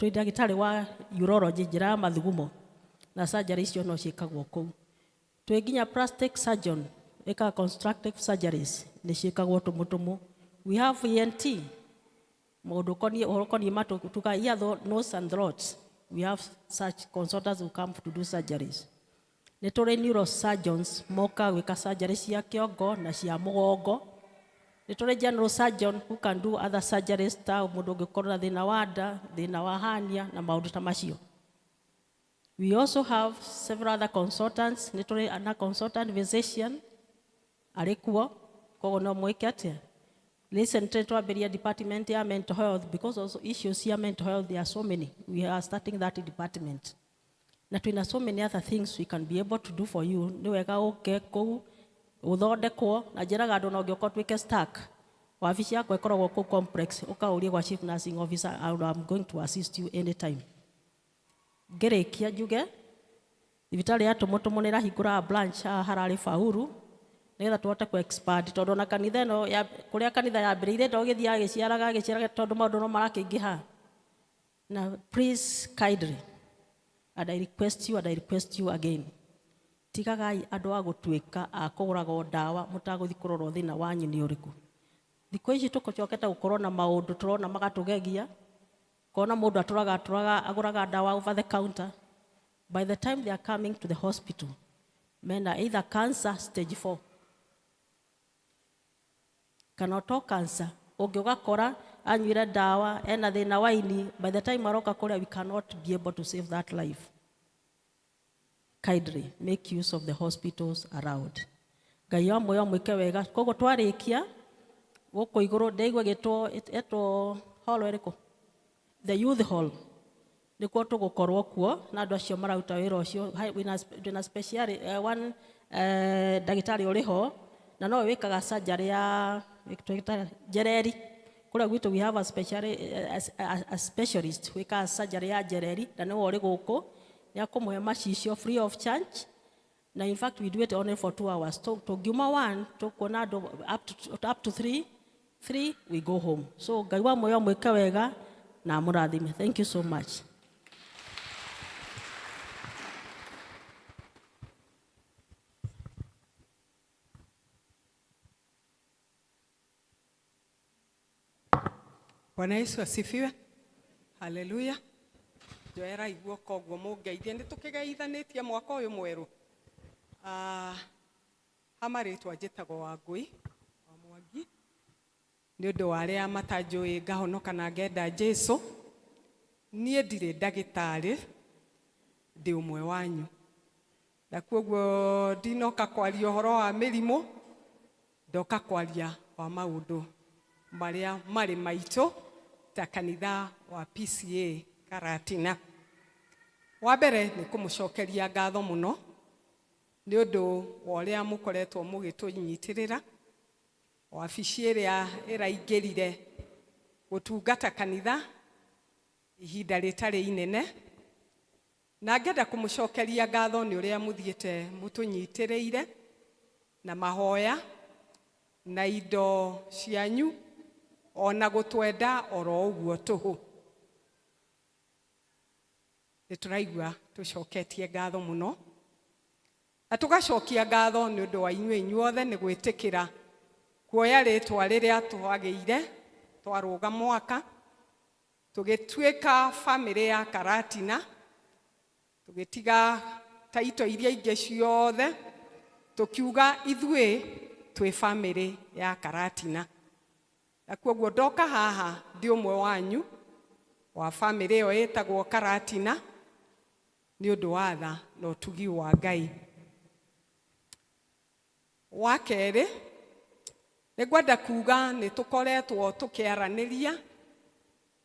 ndagĩtarĩ wa urology, njĩra ya mathugumo, na surgery icio no ciĩkagwo kũu. Twĩ nginya plastic surgeon ĩkaga constructive surgeries nĩ ciĩkagwo Tumutumu. We have ENT, mũndũ ũkoniĩ matũ tuka ear, nose and throat. We have such consultants who come to do surgeries. Nĩ tũrĩ neurosurgeons moka gwĩka surgery cia kĩongo na cia mũgongo. Nĩ tũrĩ general surgeon who can do other surgeries ta mũndũ ũngĩkorwo na thĩna wa nda, thĩna wa hernia na maũndũ ta macio. We also have several other consultants. Nĩ tũrĩ ana consultant physician arĩ kuo, koguo no mwĩke atĩa. Recently twambĩrĩria department ya mental health, because also issues ya mental health there are so many. We are starting that department. Na twĩna so many other things we can be able to do for you. Nĩ wega ũke kũu ũthondekwo, na njĩraga andũ no ũngĩoka tuĩke stuck. Wabici yakwa ĩkoragwo kũu complex, ũkaũrie gwa chief nursing officer, and I'm going to assist you anytime. Ngĩrĩkia njuge thibitarĩ ya Tumutumu nĩ ĩrahingũra branch hararĩ Faulu, nĩgetha tũhote ku-expand, tondũ na kanitha ĩno kũrĩa kanitha yambĩrĩire ndogĩthiaga gĩciaraga tondũ maũndũ no marakĩingĩha. Na please kindly, and I request you again, tigagai andũ a gũtuĩka a kũgũraga ndawa mũtagũthiĩ kũrorwo thĩna wanyu nĩ ũrĩkũ. Thikũ ici tũkũcokete gũkorwo na maũndũ tũrona magatũgegia, kona mũndũ agũraga ndawa over the counter. By the time they are coming to the hospital, mena either cancer stage 4 kana to cancer. Ũngĩgakora anyuire ndawa ena thĩna wa ini, by the time aroka kũrĩa we cannot be able to save that life. Kindly make use of the hospitals around. Ngai wa moyo mwĩke wega. Koguo twarĩkia gũkũ igũrũ ndĩigua gĩtwo hall ĩrĩkũ? The youth hall. Nĩkuo tũgũkorwo kuo na andũ acio mararuta wĩra ũcio. Wĩna special one ndagĩtarĩ ũrĩ ho, na no wĩkaga surgery ya njereri. Kũrĩa gwitũ we have a specialist wĩkaga surgery ya njereri, na nĩwe ũrĩ gũkũ. Nĩ akũmũhe macicio free of charge. Na in fact we do it only for 2 hours. Tũngiuma 1 tũkuona andũ up to 3 we go home. So Ngai wa moyo mwĩke wega na mũrathime. Thank you so much. Bwana Yesu asifiwe. Hallelujah. Joera iguo koguo mũngeithie nĩ tũkĩgeithanĩtie mwaka ũyũ mwerũ. Hamarĩtwa njĩtagwo Wangui wa Mwangi. Nĩ ũndũ wa arĩa matanjũĩ ngahonoka na ngenda Jesũ. Niĩ ndirĩ ndagĩtarĩ, ndĩ ũmwe wanyu. Na kuoguo ndinoka kwaria uhoro wa mĩrimũ, ndoka kwaria wa maũndũ marĩa marĩ maitũ ta kanitha wa PCA Karatina. Wa mbere nĩ kũmũcokeria ngatho mũno nĩ ũndũ wa ũrĩa mũkoretwo mũgĩtũnyitĩrĩra, wabici ĩrĩa ĩraingĩrire gũtungata kanitha ihinda rĩtarĩ inene, na ngenda kũmũcokeria ngatho nĩ ũrĩa mũthiĩte mũtũnyitĩrĩire na mahoya na indo cianyu ona gũtwenda oro ũguo tũhũ. Nĩtũraigua tũcoketie ngatho mũno, na tũgacokia ngatho nĩ ũndũ wa inyuĩ inyuothe nĩ gwĩtĩkĩra kuoya rĩtwa rĩrĩa twagĩire twarũga mwaka tũgĩtuĩka family ya Karatina, tũgĩtiga taito iria ingĩ ciothe, tũkiuga ithuĩ twĩ family ya Karatina. Na kuoguo ndoka haha ndi ũmwe wanyu wa family ĩyo ĩtagwo Karatina nĩ ũndũ wa tha na ũtugi wa Ngai. Wa kerĩ, nĩngwenda kuga nĩ tũkoretwo tũkĩaranĩria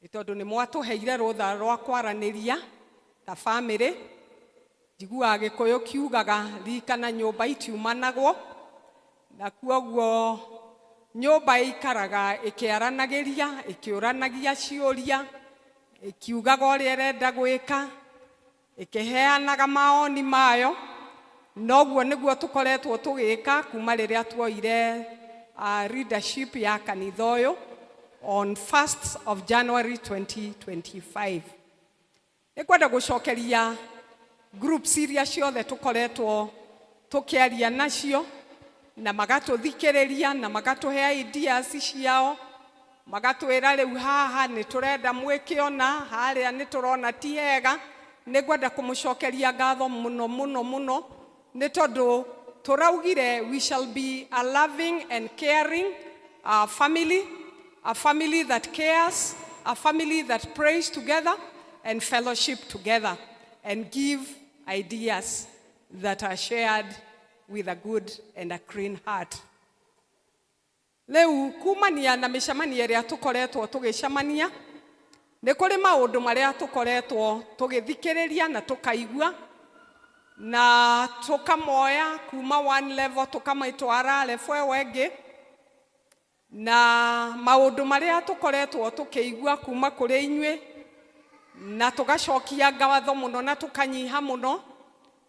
nĩ tondũ nĩ mwatũheire rũtha rwa kwaranĩria ta family. Njiguaga Gĩkũyũ kiugaga ririkana nyũmba itiumanagwo, na kuoguo nyũmba ikaraga ĩkĩaranagĩria, ĩkĩũranagia ciũria, ĩkiugaga ũrĩa ĩrenda gwĩka, ĩkĩheanaga maoni mayo. Noguo nĩguo tũkoretwo tũgĩka kuma rĩrĩa tuoire leadership ya kanitha ũyũ on 1st of January 2025. Nĩkwenda gũcokeria groups iria ciothe tũkoretwo tũkĩaria nacio na magatũthikĩrĩria na magatũhe ideas ciao, magatwĩra rĩu haha nĩ tũrenda mwĩkĩona, harĩa nĩ tũrona ti hega. Nĩngwenda kũmũcokeria ngatho mũno mũno mũno nĩ tondũ tũraugire we shall be a loving and caring family, a family that cares, a family that prays together and fellowship together and give ideas that are shared with a good and a clean heart. Leu kumania na mĩcemanio ĩrĩa tũkoretwo tũgĩcemania, nĩ kũrĩ maũndũ marĩa tũkoretwo tũgĩthikĩrĩria na tũkaigua na tũkamoya kuma one level tũkamatwara level ĩyo ĩngĩ, na maũndũ marĩa tũkoretwo tũkĩigua kuma kũrĩ inyuĩ na tũgacokia ngatho mũno na tũkanyiha mũno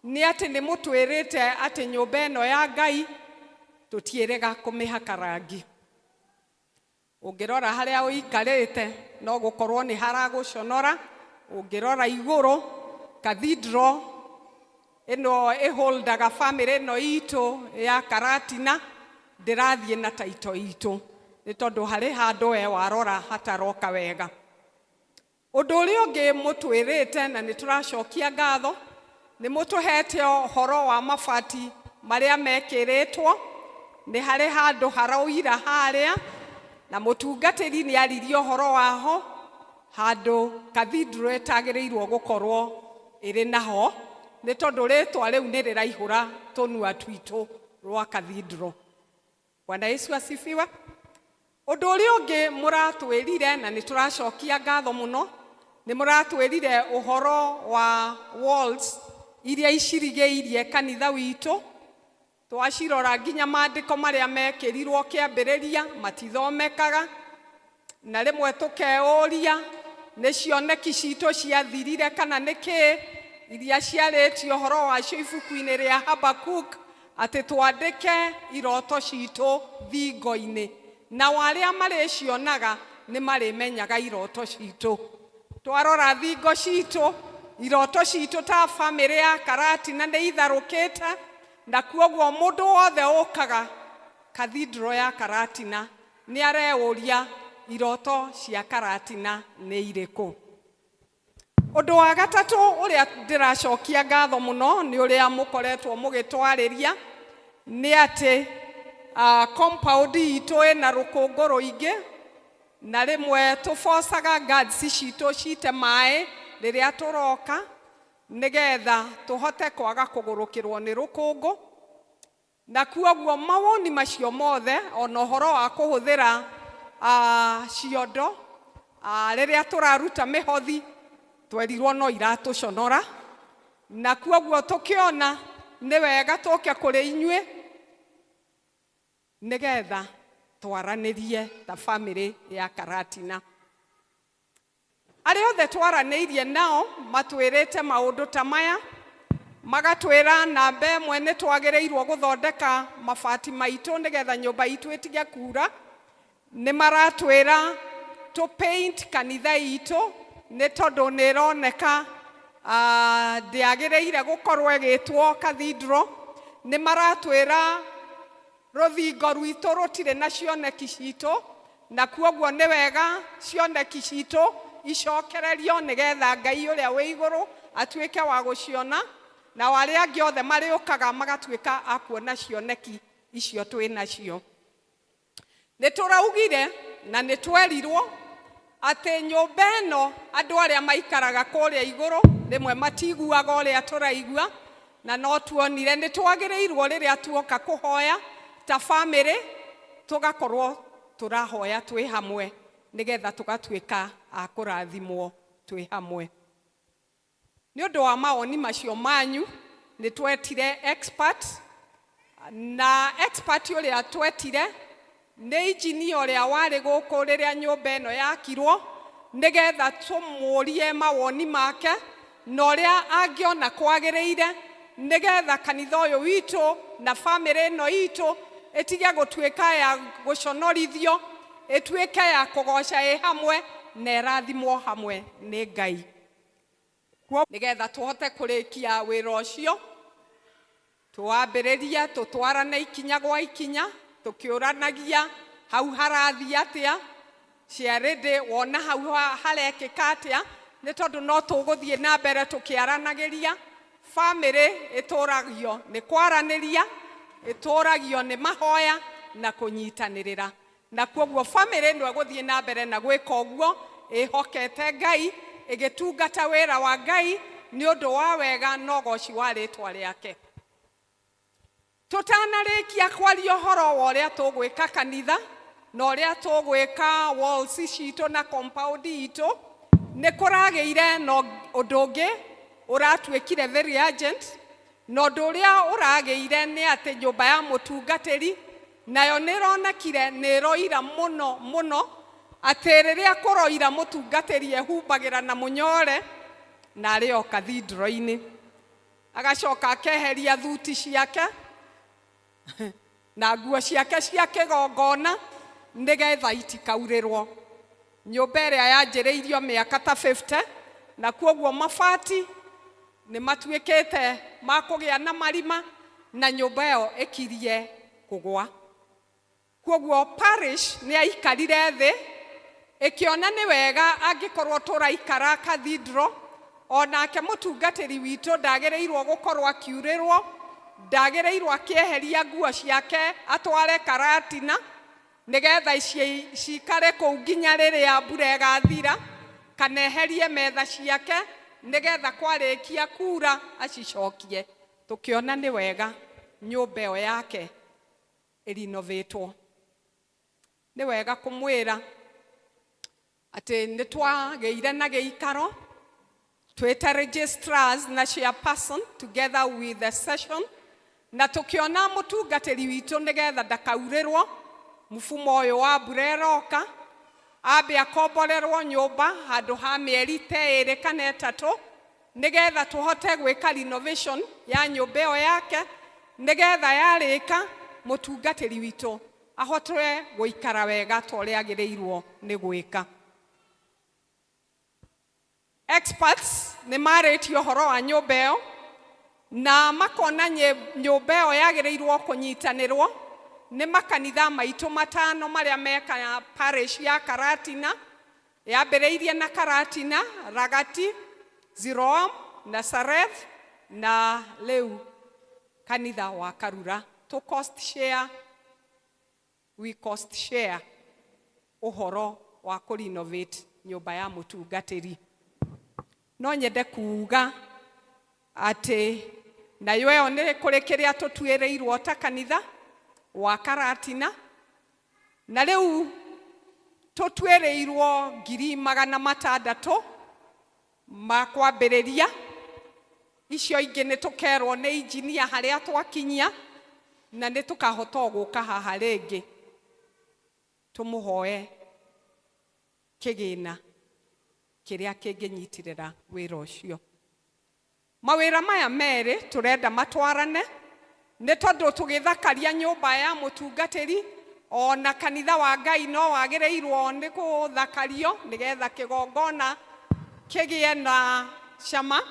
nĩ atĩ nĩ mũtwĩrĩte atĩ nyũmba ĩno ya Ngai tũtiĩrĩga kũmĩhaka rangi. Ũngĩrora harĩa ũikarĩte no gũkorwo nĩ haragũconora, ũngĩrora igũrũ cathedral ĩno ĩholdaga family ĩno itũ ya Karatina ndĩrathiĩ na taito itũ, nĩ tondũ harĩ handũ we warora hataroka wega. Ũndũ ũrĩa ũngĩ mũtwĩrĩte na nĩ tũracokia ngatho, nĩ mũtũhete ũhoro wa mabati marĩa mekĩrĩtwo, nĩ harĩ handũ haraũira harĩa na mũtungatĩri nĩ aririe ũhoro waho handũ cathedral ĩtagĩrĩirwo gũkorwo ĩrĩ naho, nĩ tondũ rĩtwa rĩu nĩ rĩraihũra tũnua twitũ rwa cathedral. Bwana Yesu asifiwe. Ũndũ ũrĩa ũngĩ mũratwĩrire na nĩ tũracokia ngatho mũno, nĩ mũratwĩrire ũhoro wa walls iria icirigĩirie kanitha witũ. Twacirora nginya maandĩko marĩa mekĩrirwo kĩambĩrĩria matithomekaga, na rĩmwe tũkeũria nĩ cioneki citũ ciathirire kana nĩkĩ iria ciarĩtio ũhoro wacio ibuku-inĩ rĩa Habakuk atĩ twandĩke iroto citũ thingo-inĩ, na arĩa marĩcionaga nĩ marĩmenyaga iroto citũ. Twarora thingo citũ, iroto citũ ta family ya Karatina nĩ itharũkĩte, na kuoguo mũndũ wothe ũkaga cathedral ya Karatina nĩ areũria iroto cia Karatina nĩ irĩkũ. Ũndũ wa gatatũ ũrĩa ndĩracokia ngatho mũno nĩ ũrĩa mũkoretwo mũgĩtwarĩria nĩ atĩ compound itũ ĩna rũkũngũ rũingĩ, na rĩmwe tũbocaga guards citũ cite maĩ rĩrĩa tũroka, nigetha tuhote kwaga kugurukirwo ni rukungu. Na kuoguo mawoni macio mothe ona horo wa kuhuthira ciondo riria turaruta mihothi twerirwo no iratuconora. Na kuoguo tukiona ni wega tuke kuri inyue nigetha twaranirie ta family ya Karatina. Ari othe twaranirie nao matwirite maundu ta maya, magatwira namba ĩmwe nĩ twagĩrĩirwo gũthondeka mabati maitũ nĩgetha nyũmba itũ ĩtige kura. Nĩ maratwĩra to paint kanitha itũ nĩ tondũ nĩ ĩroneka ndĩagĩrĩire gũkorwo ĩgĩtwo cathedral. Nĩ maratwĩra rũthingo rwitũ rũtirĩ na cioneki citũ, na kuoguo nĩ wega cioneki citũ icokererio nĩgetha Ngai ũrĩa wĩ igũrũ atuĩke wa gũciona, na wale angĩ othe marĩũkaga magatuĩka a kuona cioneki icio twĩ nacio. Nĩ tũraugire na nĩ twerirwo atĩ nyũmba ĩno andũ arĩa maikaraga kũrĩa igũrũ rĩmwe matiguaga ũrĩa tũraigua, na no tuonire nĩ twagĩrĩirwo rĩrĩa tuoka kũhoya ta family tugakorwo tũrahoya twĩ hamwe nigetha tugatuĩka a kũrathimwo twĩ hamwe. Nĩ ũndũ wa mawoni macio manyu nĩ twetire expert, na expert ũrĩa twetire nĩ engineer ũrĩa warĩ gũkũ rĩrĩa nyũmba ĩno yakirwo nigetha tũmũrie mawoni make na ũrĩa angĩona kwagĩrĩire nigetha kanitha ũyũ witũ na family ĩno itũ ĩtige gũtuĩka ya gũconorithio, ĩtuĩke ya kũgoca ĩ hamwe na ĩrathimwo hamwe nĩ Ngai. Nigetha tuhote kurikia wĩra ũcio twambĩrĩria tũtwarane ikinya gwa ikinya tukiũranagia hau harathia atĩa, ciarĩndĩ wona hau harekĩka atĩa, nĩ tondũ no tũgũthiĩ na mbere tũkĩaranagĩria. Family ĩtũragio nĩ kwaranĩria, ĩtũragio nĩ mahoya na kũnyitanĩrĩra. Na kuoguo family ĩno ĩgũthiĩ na mbere na gwĩka ũguo ĩhokete Ngai, ĩgĩtungata wĩra wa Ngai nĩ ũndũ wa wega na ũgoci wa rĩtwa rĩake. Tũtanarĩkia kwaria ũhoro wa ũrĩa tũgwĩka kanitha na ũrĩa tũgwĩka walls citũ na compound itũ, nĩ kũragĩire na ũndũ ũngĩ ũratuĩkire very urgent. Na ũndũ ũrĩa ũragĩire nĩ atĩ nyũmba ya mũtungatĩri nayo nĩ ĩronekire nĩ ĩroira mũno mũno, atĩ rĩrĩa kũroira mũtungatĩri ehumbagĩra na mũnyore na arĩ o cathedral-inĩ, agacoka akeheria thuti ciake na nguo ciake cia kĩgongona nigetha itikaurĩrwo. Nyũmba ĩrĩa yanjĩrĩirio mĩaka ta 50, na kuoguo mabati nĩ matuĩkĩte ma kũgĩa na marima na nyũmba ĩyo ĩkirie kũgwa. Kuoguo parish nĩ aikarire thĩ ĩkĩona nĩ wega angĩkorwo tũraikara cathedral, onake mũtungatĩri witũ ndagĩrĩirwo gũkorwo akiurĩrwo, ndagĩrĩirwo akĩeheria nguo ciake atware Karatina nigetha cikare kũu nginya rĩrĩa mbura ĩgathira, kana eherie metha ciake nigetha kwarĩkia kura acicokie. Tũkĩona nĩ wega nyũmba ĩyo yake ĩrinovetwo. Nĩ wega kũmwĩra atĩ nĩ twagĩire na gĩikaro twĩta registrars na chairperson together with the session, na tũkĩona mũtungatĩri witũ nigetha ndakaurĩrwo mũfumo ũyũ wa mbura ĩroka, ambe akomborerwo nyũmba handũ ha mĩeri ta 2 kana 3 nigetha tũhote gwĩka renovation ya nyũmba ĩyo yake, nigetha yarĩka mũtungatĩri witũ ahote gũikara wega ta ũrĩa agĩrĩirwo nĩ gwĩka. Experts nĩ marĩtio ũhoro wa nyũmba ĩyo na makona nyũmba ĩyo yagĩrĩirwo kũnyitanĩrwo nĩ makanitha maitũ 5 marĩa meka parish ya Karatina, yambĩrĩirie na Karatina, Ragati, Ziroam, Nazareth na rĩu kanitha wa Karura. To cost share, we cost share ũhoro wa kũrenovate nyũmba ya mũtungatĩri. No nyende kuuga ati nayo ĩyo nĩ kũrĩ kĩrĩa tũtuĩrĩirwo ta kanitha wa Karatina, na rĩu tũtuĩrĩirwo 600,000 ma kwambĩrĩria. Icio ingĩ nĩ tũkerwo nĩ injinia harĩa twakinyia, na nĩ tũkahota gũka haha rĩngĩ tũmũhoe kĩgĩna kĩrĩa kĩngĩnyitirĩra wĩra ũcio. Mawĩra maya merĩ tũrenda matwarane, nĩ tondũ tũgĩthakaria nyũmba ya mũtungatĩri, ona kanitha wa Ngai no wagĩrĩirwo nĩ gũthakario nĩgetha kĩgongona kĩgĩe na cama.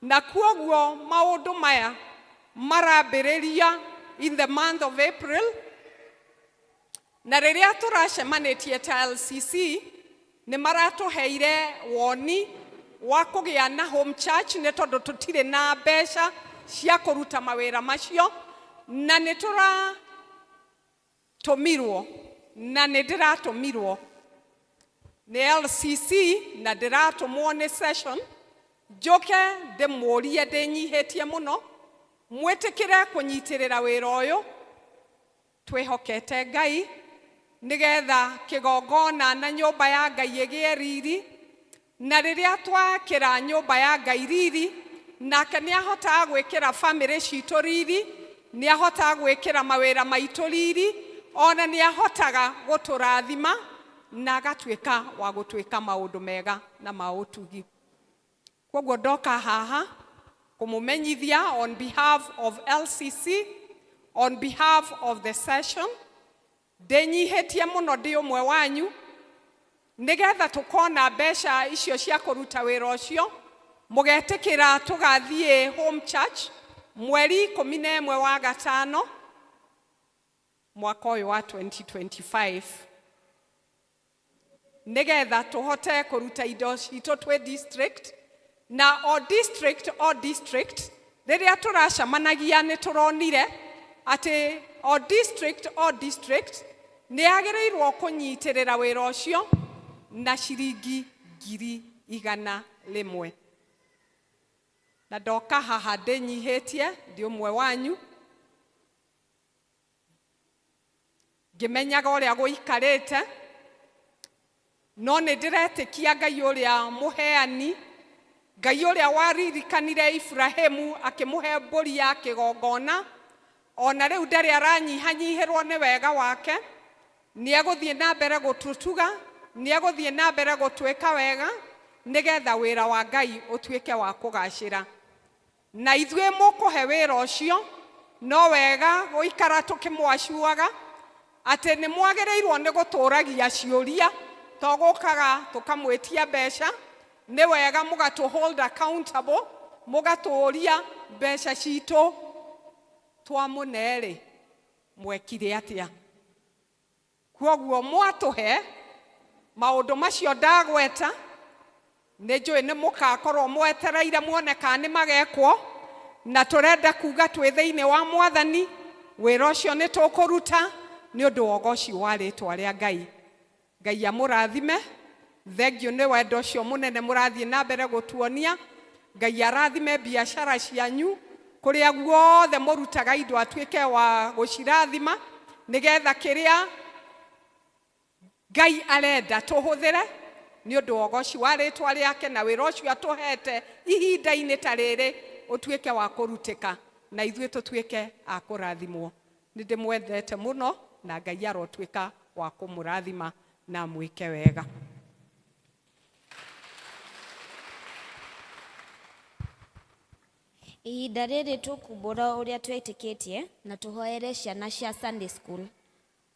Na kuoguo maũndũ maya marambĩrĩria in the month of April, na rĩrĩa tũracemanĩtie ta LCC nĩ maratũheire woni wa kũgĩa na home church, nĩ tondũ tũtirĩ na mbeca cia kũruta mawĩra macio, na nĩ tũratũmirwo na nĩ ndĩratũmirwo nĩ LCC na ndĩratũmwo nĩ session njoke ndĩmũrie ndĩnyihĩtie mũno mwĩtĩkĩre kũnyitĩrĩra wĩra ũyũ. Twĩhokete Ngai nĩgetha kĩgongona na nyũmba ya Ngai ĩgĩe riri, na rĩrĩa twakĩra nyũmba ya Ngai riri, nake nĩ ahotaga gwĩkĩra family citũ riri, nĩ ahotaga gwĩkĩra mawĩra maitũ riri, ona nĩ ahotaga gũtũrathima na agatuĩka wa gũtuĩka maũndũ mega na maũtugi. Koguo ndoka haha kũmũmenyithia on behalf of LCC, on behalf of the session, ndĩnyihĩtie mũno ndĩ ũmwe wanyu nĩgetha tũkona mbeca icio cia kũruta wĩra ũcio, mũgetĩkĩra tũgathiĩ home church mweri 11 wa gatano mwaka ũyũ wa 2025, nĩgetha tũhote kũruta indo citũ twĩ district. Na o district rĩrĩa tũracemanagia nĩ tũronire atĩ o district nĩ agĩrĩirwo kũnyitĩrĩra wĩra ũcio na ciringi 100,000. Na ndoka haha ndĩnyihĩtie ndĩ ũmwe wanyu, ngĩmenyaga ũrĩa gũikarĩte, no nĩ ndĩretĩkia Ngai ũrĩa mũheani, Ngai ũrĩa waririkanire Ibrahimu akĩmũhe mbũri ya kĩgongona, ona rĩu ndarĩ aranyihanyihĩrwo nĩ wega wake, nĩ egũthiĩ na mbere gũtũtuga, nĩ egũthiĩ na mbere gũtwĩka wega nĩgetha wĩra wa Ngai ũtuĩke wa kũgacĩra. Na ithuĩ mũkũhe wĩra ũcio, no wega gũikara tũkĩmwacuaga atĩ nĩ mwagĩrĩirwo nĩ gũtũragia ciũria, togũkaga tũkamwĩtia mbeca, nĩ wega mũgatũ hold accountable, mũgatũũria mbeca citũ twamũne-rĩ mwekire atĩa. Kuoguo mwatũhe maũndũ macio ndagweta, nĩ njũĩ nĩ mũgakorwo mwetereire muone kana nĩ magekwo, na tũrenda kuga twĩ thĩinĩ wa Mwathani wĩra ũcio nĩ tũkũruta nĩ ũndũ wa ũgoci wa rĩĩtwa rĩa Ngai. Ngai amũrathime. Thengiũ nĩ wendo ũcio mũnene mũrathiĩ na mbere gũtuonia. Ngai arathime biacara cianyu, kũrĩa guothe mũrutaga indo atuĩke wa gũcirathima, nĩgetha kĩrĩa Ngai arenda tũhũthĩre nĩ ũndũ wa ũgoci wa rĩĩtwa rĩake, na wĩra ũcio atũhete ihinda-inĩ ta rĩrĩ ũtuĩke wa kũrutĩka na ithuĩ tũtuĩke a kũrathimwo. Nĩ ndĩmwendete mũno na Ngai arotuĩka wa kũmũrathima na mwĩke wega. Ihinda rĩrĩ tũkumbũra ũrĩa twetĩkĩtie na tũhoere ciana cia Sunday school.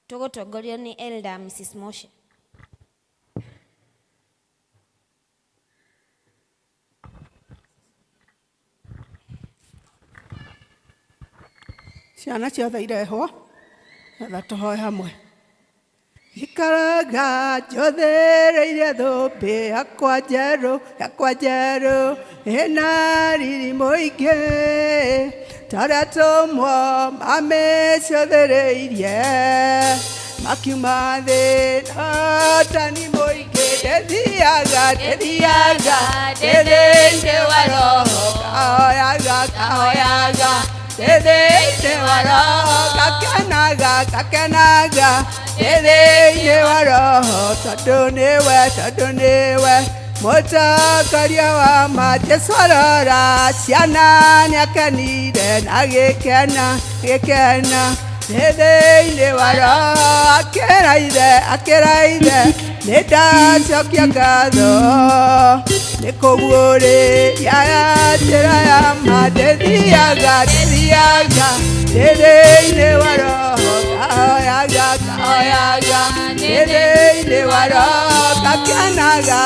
Tũgũtongorio nĩ Elder Mrs. Moshe. Ciana ciothe irehwo na tũhoe hamwe. Ikaraga njũthĩrĩire thũmbĩ yakwa njerũ ĩna riri mũingĩ, tarĩa tũmwo mamĩcũthĩrĩirie makiuma thĩ na ũtani mũingĩ. tethiaga tethiĩinĩ wa roho kahoyaga tethiĩinĩ wa roho gakenaga tethiĩinĩ wa roho tondũ nĩwe mũtongoria wa ma Jesũ arora ciana nĩakenire na gĩkena thĩinĩ wa roho akĩraithe nĩndacokia ngatho nĩkũguũrĩria njĩra ya ma ndĩthiaga thĩinĩ wa roho kahoyaga thĩinĩ wa roho gakenaga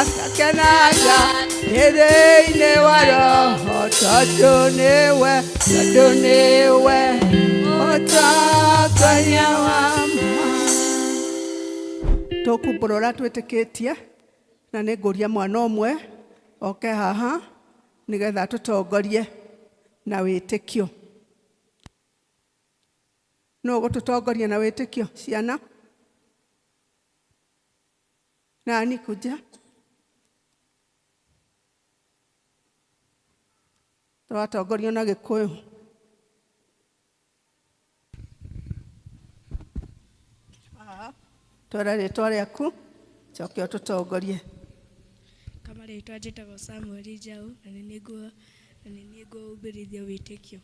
thĩinĩ wa roho tondũ nĩwe mũtongoria wa ma. Tũkũmbũrora twĩtĩkĩtie na nĩngũria mwana ũmwe oke haha nĩgetha tũtongorie na wĩtĩkio. No gũtũtongoria na wĩtĩkio ciana? Nani kuja? Tũratongorio na Gĩkũyũ. Twara rĩtwa rĩaku, coke ũtũtongorie. Kama rĩtwa njĩtagwo Samuel Njaũ, na nĩ ngũmbĩrĩria wĩtĩkio.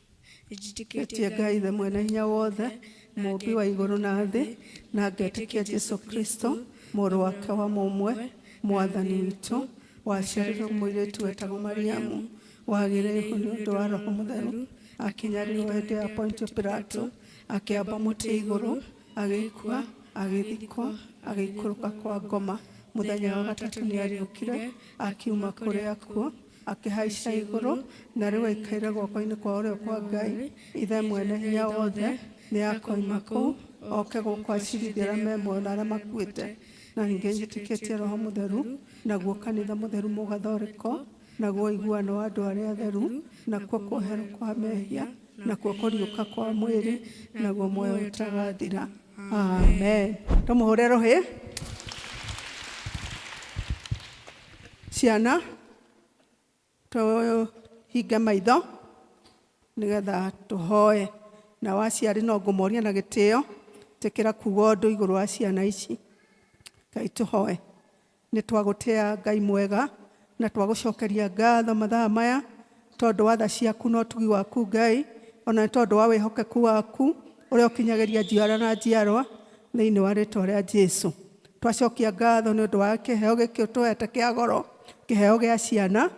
Njĩtĩkĩtie Ngai Ithe mwene hinya wothe, mũmbi wa igũrũ na thĩ, na ngetĩkia Jesũ Kristo, mũrũ wake wa mũmwe, mwathani witũ, waciarirwo mũirĩtu wetagwo Mariamu, wagĩrĩirwo nĩ ũndũ wa Roho Mũtheru, akinyarirwo hĩndĩ ya Pontio Pilato, akĩamba mũtĩ igũrũ, agĩkua, agĩthikwo, agĩikũrũka kwa ngoma. Mũthenya wa gatatũ nĩariũkire, akiuma kũrĩ akuũ, akĩhaica igũrũ, na rĩu aikaire guoko-inĩ kwa ũrĩo kwa Ngai Ithe mwene hinya wothe. Nĩakoima kũu oke gũkũ acirithie arĩa me muoyo na arĩa makuĩte. Na ningĩ njĩtĩkĩtie Roho Mũtheru, naguo kanitha mũtheru mũgathoreko, naguo ũiguano wa andũ arĩa atheru, nakuo kũoherwo kwa mehia, nakuo kũriũka kwa mwĩrĩ, naguo muoyo ũtagathira. Amen. Tũmũhũre rũhĩ. Ciana, tũhinge maitho nĩgetha tũhoe. Na waciari no ngũmoria na gĩtĩo, tĩkĩra kuuga ũndũ igũrũ wa ciana ici. Ngai tũhoe. Nĩ twagũtĩa Ngai mwega na twagũcokeria ngatho mathaa maya tondũ wa tha ciaku na ũtugi waku Ngai, ona tondũ wa wĩhokeku waku ũrĩa ũkinyagĩria njiarwa na njiarwa thĩinĩ wa rĩĩtwa rĩa Jesũ. Twacokia ngatho nĩ ũndũ wa kĩheo gĩkĩ ũtũhete kĩa goro, kĩheo gĩa ciana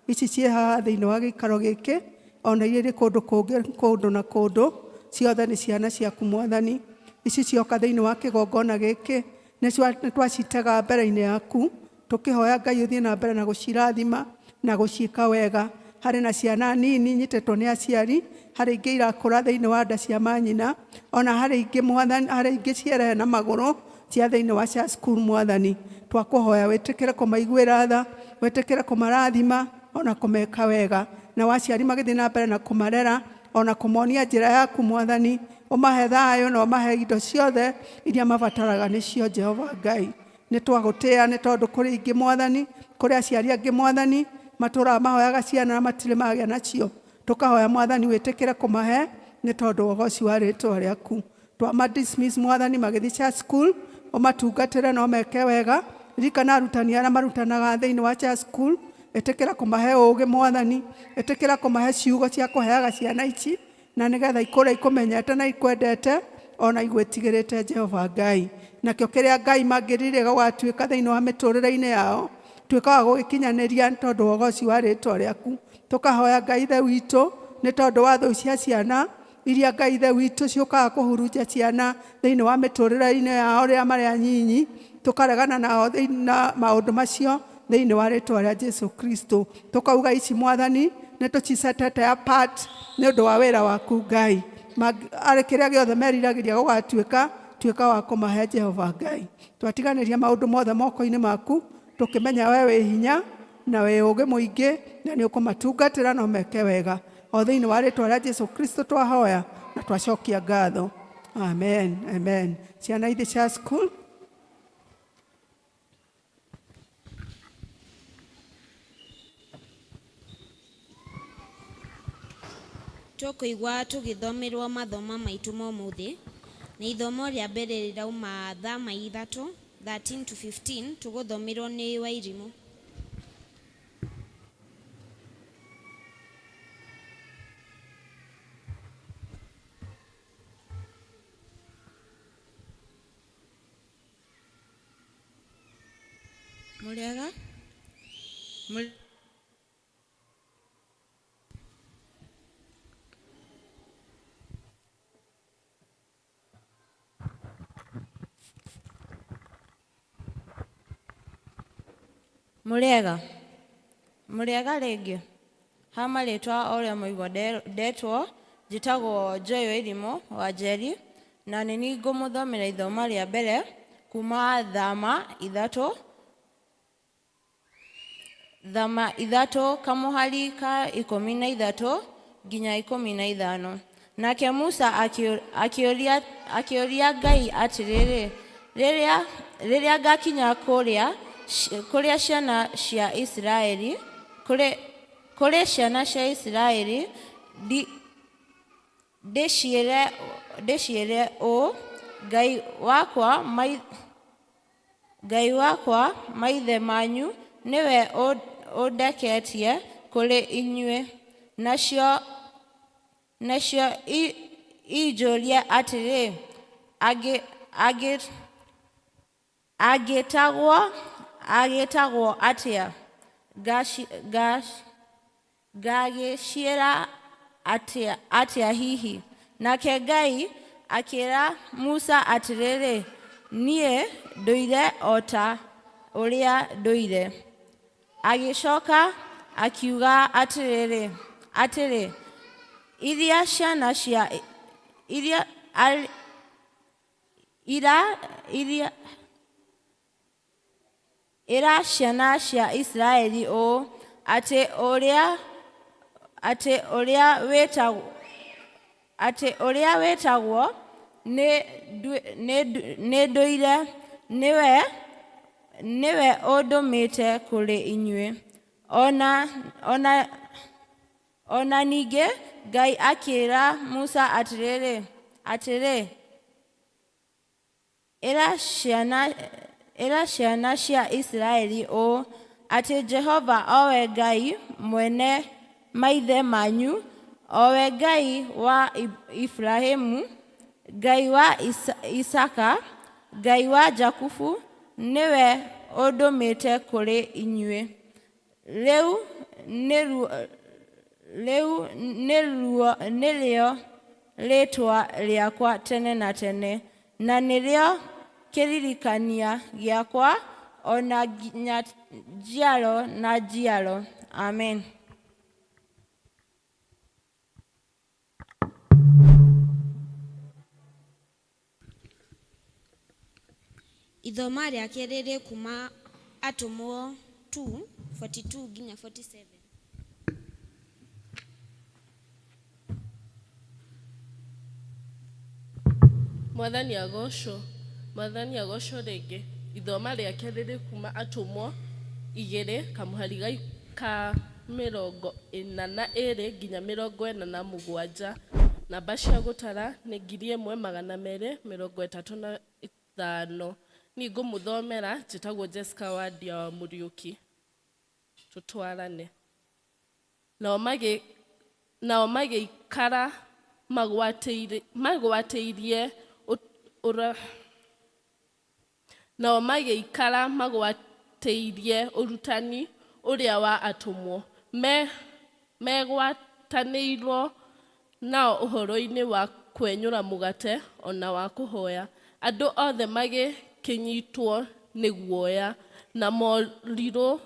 ici ciĩ haha thĩinĩ wa gĩikaro gĩkĩ, ona irĩ kũndũ kũngĩ kũndũ na kũndũ, ciothe nĩ ciana ciaku Mwathani. Ici cioka thĩinĩ wa kĩgongona gĩkĩ nĩ twacitega mbere-inĩ yaku, tũkĩhoya Ngai ũthiĩ na mbere na gũcirathima na gũciĩka wega. Harĩ na ciana nini nyitĩtwo nĩ aciari, harĩ ingĩ irakũra thĩinĩ wa nda cia manyina, ona harĩ ingĩ Mwathani, harĩ ingĩ cierehe na magũrũ cia thĩinĩ wa cia cukuru Mwathani. Twakũhoya wĩtĩkĩre kũmaiguĩra tha, wĩtĩkĩre kũmarathima ona kũmeka wega. Na waciari magĩthiĩ na mbere na kũmarera ona kũmonia njĩra yaku Mwathani, ũmahe thayũ na ũmahe indo ciothe iria mabataraga nĩcio Jehova Ngai. Nĩ twagũtĩa nĩ tondũ kũrĩ ingĩ Mwathani, kũrĩ aciari angĩ Mwathani matũũraga mahoyaga ciana na matirĩ magĩa nacio. Tũkahoya Mwathani wĩtĩkĩre kũmahe nĩ tondũ wa ũgooci wa rĩĩtwa rĩaku. Twama dismiss Mwathani magĩthiĩ church school, ũmatungatĩre na ũmeke wega. Ririkana arutani arĩa marutanaga thĩinĩ wa church school, ĩtĩkĩra kũmahe ũũgĩ Mwathani, ĩtĩkĩra kũmahe ciugo cia kũheaga ciana ici, na nĩgetha ikũre ikũmenyete na ikwendete ona igwĩtigĩrĩte Jehova Ngai. Nakĩo kĩrĩa Ngai mangĩrĩire gũgatuĩka thĩinĩ wa mĩtũrĩre-inĩ yao, tuĩka wa gũgĩkinyanĩria tondũ wa ũgooci wa rĩĩtwa rĩaku. Tũkahoya Ngai Ithe witũ nĩ tondũ wa thũ cia ciana iria Ngai Ithe witũ ciũkaga kũhurunja ciana thĩinĩ wa mĩtũrĩre-inĩ yao rĩrĩa marĩ anyinyi, tũkaregana nao na maũndũ macio thĩinĩ wa rĩĩtwa rĩa Jesũ Kristo. Tũkauga ici Mwathani nĩ tũcicetete apart nĩ ũndũ wa wĩra waku Ngai. Arĩ kĩrĩa gĩothe meriragĩria gũgatuĩka, tuĩka wa kũmahe Jehova Ngai. Twatiganĩria maũndũ mothe moko-inĩ maku, tũkĩmenya we wĩ hinya na wĩ ũũgĩ mũingĩ na nĩ ũkũmatungatĩra na ũmeke wega. O thĩinĩ wa rĩĩtwa rĩa Jesũ Kristo twahoya na twacokia ngatho. Amen. Amen. Ciana ithi cia school. Tũkũigua tũgĩthomerwo mathoma maitũ ma ũmũthĩ. Na ithomo rĩa mbere rĩrauma thama 3, 13 to 15, tũgũthomerwo nĩ Wairimũ. Mũrĩega? Mũrĩega? Mũrĩega rĩngĩ? Ha marĩtwa o ũrĩa mũigua ndetwo, njĩtagwo Joy Wairimũ wa Njeri, na nĩ niĩ ngũmũthomera ithomo rĩa mbere kuma thama 3, kamuhari ka 13 nginya 15. Nake Musa akĩũria Ngai atĩrĩrĩ, rĩrĩa ngakinya kũrĩa ciana cia Isiraeli, kũrĩ ciana cia Isiraeli, ndĩciĩre ũũ, Ngai wakwa, maithe manyu nĩwe ũndeketie kũrĩ inyuĩ. Nacio injũrie atĩrĩ, agĩtagwo atĩa? Ngagĩciĩra atĩa hihi? Nake Ngai akĩĩra Musa atĩrĩrĩ, niĩ ndũire o ta ũrĩa ndũire. Agĩcoka akiuga atĩrĩ, iria ciana cia ĩra ciana cia Isiraeli ũũ, atĩ ũrĩa wĩtagwo nĩ ndũire nĩwe ũndũmĩte kũrĩ inyuĩ. Ona ningĩ Ngai akĩĩra Musa atĩrĩ, ĩra ciana cia Isiraeli ũũ, atĩ Jehova owe Ngai mwene maithe manyu, owe Ngai wa Ibrahimu, Ngai wa Isaka, Ngai wa Jakubu, nĩwe ũndũmĩte kũrĩ inyuĩ. Rĩu nĩrĩo rĩĩtwa rĩakwa tene na tene, na nĩrĩo kĩririkania gĩakwa ona nginya njiaro na njiaro. Amen. Ithoma rĩa kerĩ rĩ kuma Atũmwo 2:42 nginya 47. Mwathani agocwo rĩngĩ. Ithoma rĩa kerĩ rĩ kuma Atũmwo 2 kamuhari ka 42 nginya 47. Namba cia gũtara nĩ 1235. Niĩ ngũmũthomera, njĩtagwo Jessica Wandia wa Mũriũki. Tũtwarane. Nao magĩikara magwatĩirie ũrutani ũrĩa wa atũmwo, megwatanĩirwo nao ũhoro-inĩ wa kwenyũra mũgate ona wa kũhoya. Andũ othe magĩkĩnyitwo nĩ guoya, na morirũ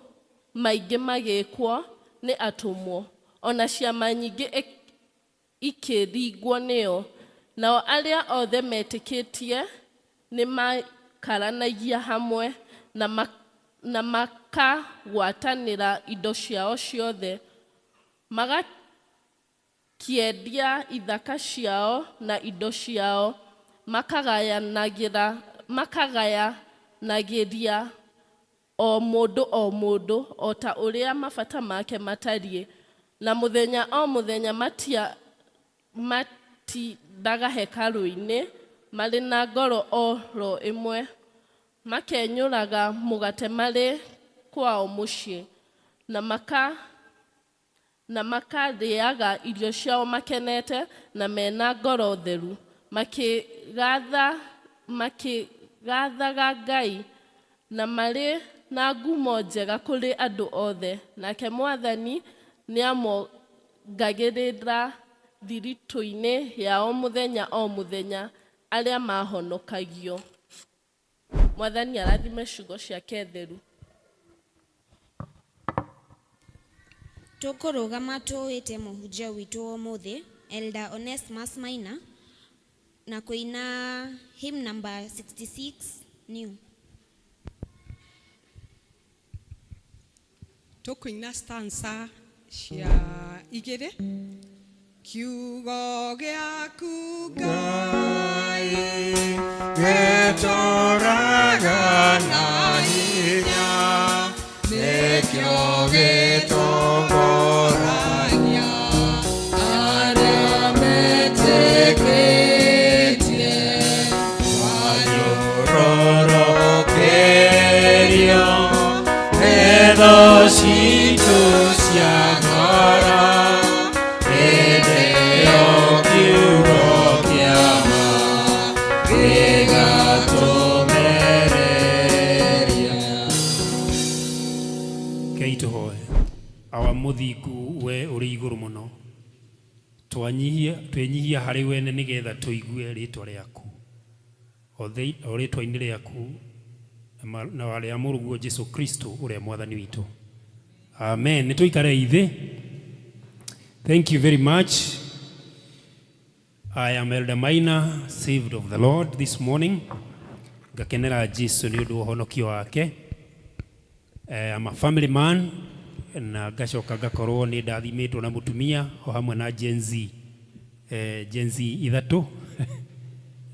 maingĩ magĩkwo nĩ atũmwo, ona ciama nyingĩ ikĩringwo nĩo. Nao arĩa othe metĩkĩtie nĩ makaranagia hamwe na makagwatanĩra indo ciao ciothe, magakĩendia ithaka ciao na indo ciao, makagayanagĩria o mũndũ o ta ũrĩa mabata make matariĩ. Na mũthenya o mũthenya matindaga hekalu-inĩ marĩ na ngoro oro ĩmwe, makenyũraga mũgate marĩ kwao mũciĩ, na makarĩaga irio ciao makenete na mena ngoro theru, makĩgathaga Ngai na marĩ na ngumo njega kũrĩ andũ othe. Nake Mwathani nĩamongagĩrĩra thiritũ-inĩ ya o mũthenya arĩa mahonokagio. Mwathani arathime ciugo ciake theru. Tũkũrũgama tũĩte mũhunjia witũ ũmũthĩ, Elder Onesimus Maina, na kũina hymn number 66 new. Tũkũina stanza cia 2. Kiugo gĩaku Ngai gĩtũũraga na hinya, nĩkĩo gĩtongoragia arĩa metĩkĩtie, wanyũrũrũkĩrio nĩ thũ citũ cia ngoro, hĩndĩ ĩyo kiugo kĩa ma gĩgatũmereria. Kei tũhoe. Awa mũthingu we ũrĩ igũrũ mũno, twĩnyihia harĩ wene nĩgetha tũigue rĩtwa rĩaku o rĩtwa-inĩ rĩaku na warĩa mũrũguo Jesu Kristo ũrĩa mwathani witũ. Amen. Nĩtũikare ithe. Thank you very much. I am Elder Maina, saved of the Lord this morning. Ngakenera Jesu nĩ ũndũ wa ũhonokio wake. I'm a family man, na ngacoka ngakorwo nĩ ndathimĩtwo na mũtumia o hamwe na Gen Z. Gen Z ithatũ.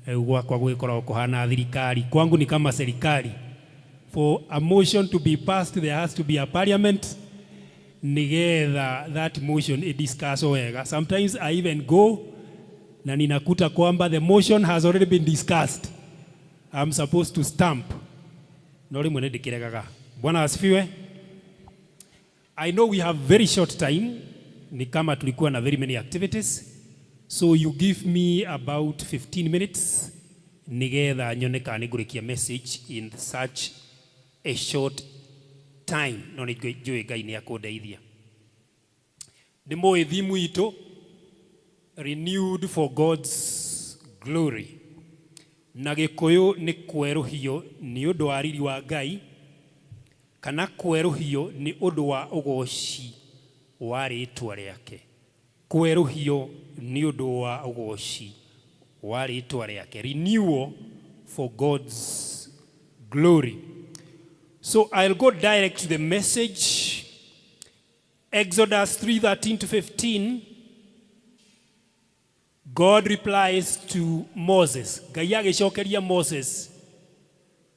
Gwakwa gwĩkoragwo kũhana thirikari. Kwangu ni kama serikali. For a motion to be passed, there has to be a parliament. Nigetha that motion discuss wega. Sometimes I even go na ninakuta kwamba the motion has already been discussed. I'm supposed to stamp. Nori mwene ndikiregaga. Bwana asifiwe. I know we have very short time. Ni kama tulikuwa na very many activities. So you give me about 15 minutes. Nigetha nyoneka nigurikia message in such a short time. No nijue Ngai ni akundeithia. Ndimo thimu ito renewed for God's glory. Na Gikuyu ni kweruhio ni undu wa riri wa Ngai, kana kweruhio ni undu wa ugoci wa ritwa riake. Kweruhio ni undu wa ugoci wa ritwa riake. Renewal for God's glory. So I'll go direct to the message. Exodus 3:13 to 15. God replies to Moses. Ngai agĩcokeria Moses,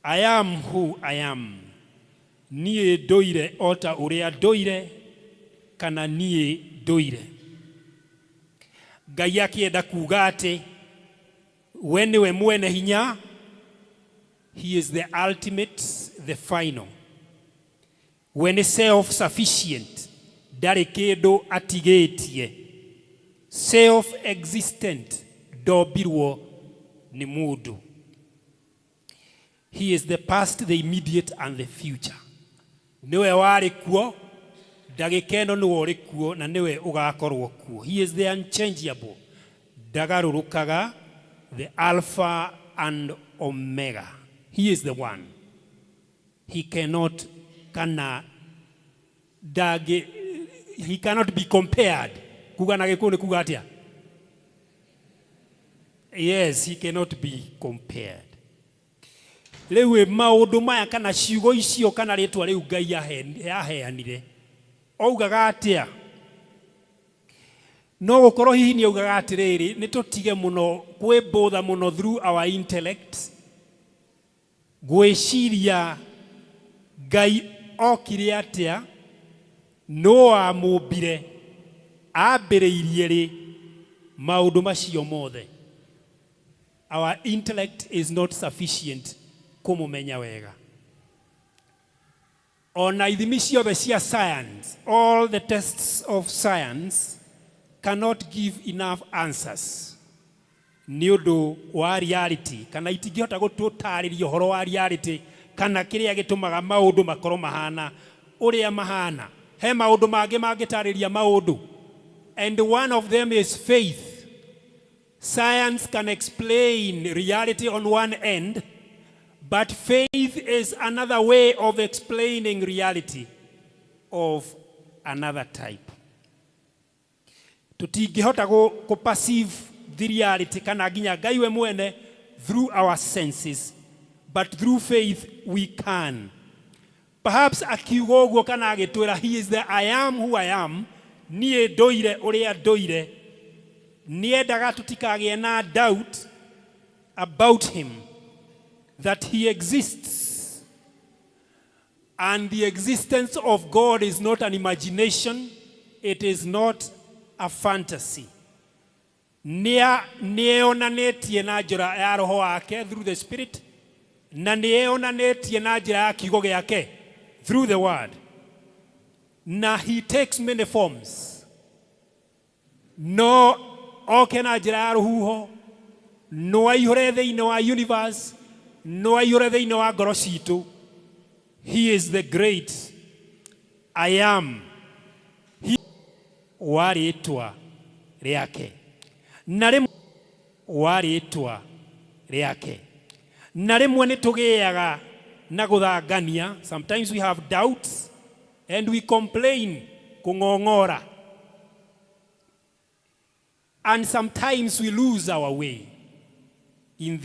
I am who I am. Niĩ ndoire o ta ũrĩa ndoire, kana niĩ ndoire. Ngai akĩenda kuuga atĩ we nĩwe mwene hinya. He is the ultimate, the final. We nĩ self-sufficient. Ndarĩ kĩndũ atigĩtie. Self-existent. Ndombirwo nĩ mũndũ. He is the past, the immediate and the future. Niwe warĩ kuo, ndagĩka ĩno nĩwe ũrĩ kuo, na niwe ũgakorwo kuo. He is the unchangeable. Ndagarũrũkaga, the Alpha and Omega. He is the one. He cannot be compared. Kuga na Gĩkũyũ nĩ kuga atia? Yes, he cannot be compared. Rĩu maũndũ maya kana ciugo icio kana rĩtwa rĩu Ngai yaheanire, augaga atia? No gũkorwo hihi nĩ augaga atĩrĩrĩ, nĩ tũtige mũno kwĩmbũtha mũno through our intellect, gwĩciria Ngai okire atia, no amũmbire, ambĩrĩirie rĩ, maundu macio mothe. Our intellect is not sufficient kumumenya wega. Ona ithimi ciothe cia science, all the tests of science cannot give enough answers. Ni undu wa reality, kana itingihota gututariria uhoro wa reality, kana kiria gitumaga maundu makoro mahana uria mahana. He maundu mangi mangitariria maundu, and one of them is faith. Science can explain reality on one end, but faith is another way of explaining reality of another type. Tutingihota go perceive the reality kana ginya Ngai we mwene through our senses, but through faith we can. Perhaps akiuga uguo kana agitwira he is the I am who I am, nie ndoire uria ndoire, niendaga tutikagie na doubt about him, that he exists. And the existence of God is not an imagination, it is not a fantasy. Nieonanetie na njira ya roho wake through the Spirit, na nieonanetie na njira ya kiugo giake through the word. Na he takes many forms. No oke na njira ya ruhuho, no aihore thiini wa universe, no aihore thiini wa ngoro citu. He is the great I am. He waritwa riake. Na rimwe waritwa riake. Na rimwe nitugiaga na guthangania. Sometimes we have doubts and we complain, kungongora. And sometimes we lose our way in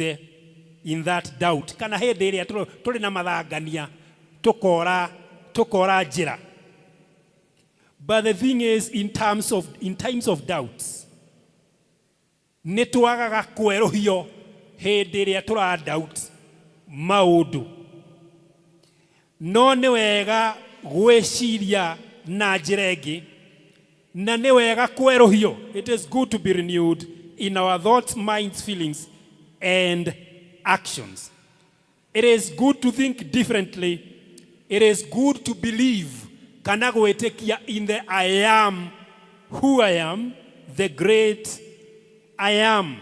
that doubt. Kana hindi iria turi na mathangania tukora njira. But the thing is, in times of doubts, nitwagaga kweruhio hindi iria tura doubt maundu. No ni wega gwiciria na njira ingi, na ni wega kweruhio. It is good to be renewed in our thoughts, minds, feelings, and actions. It is good to think differently. It is good to believe kana gwitikia in the I am who I am, the great I am.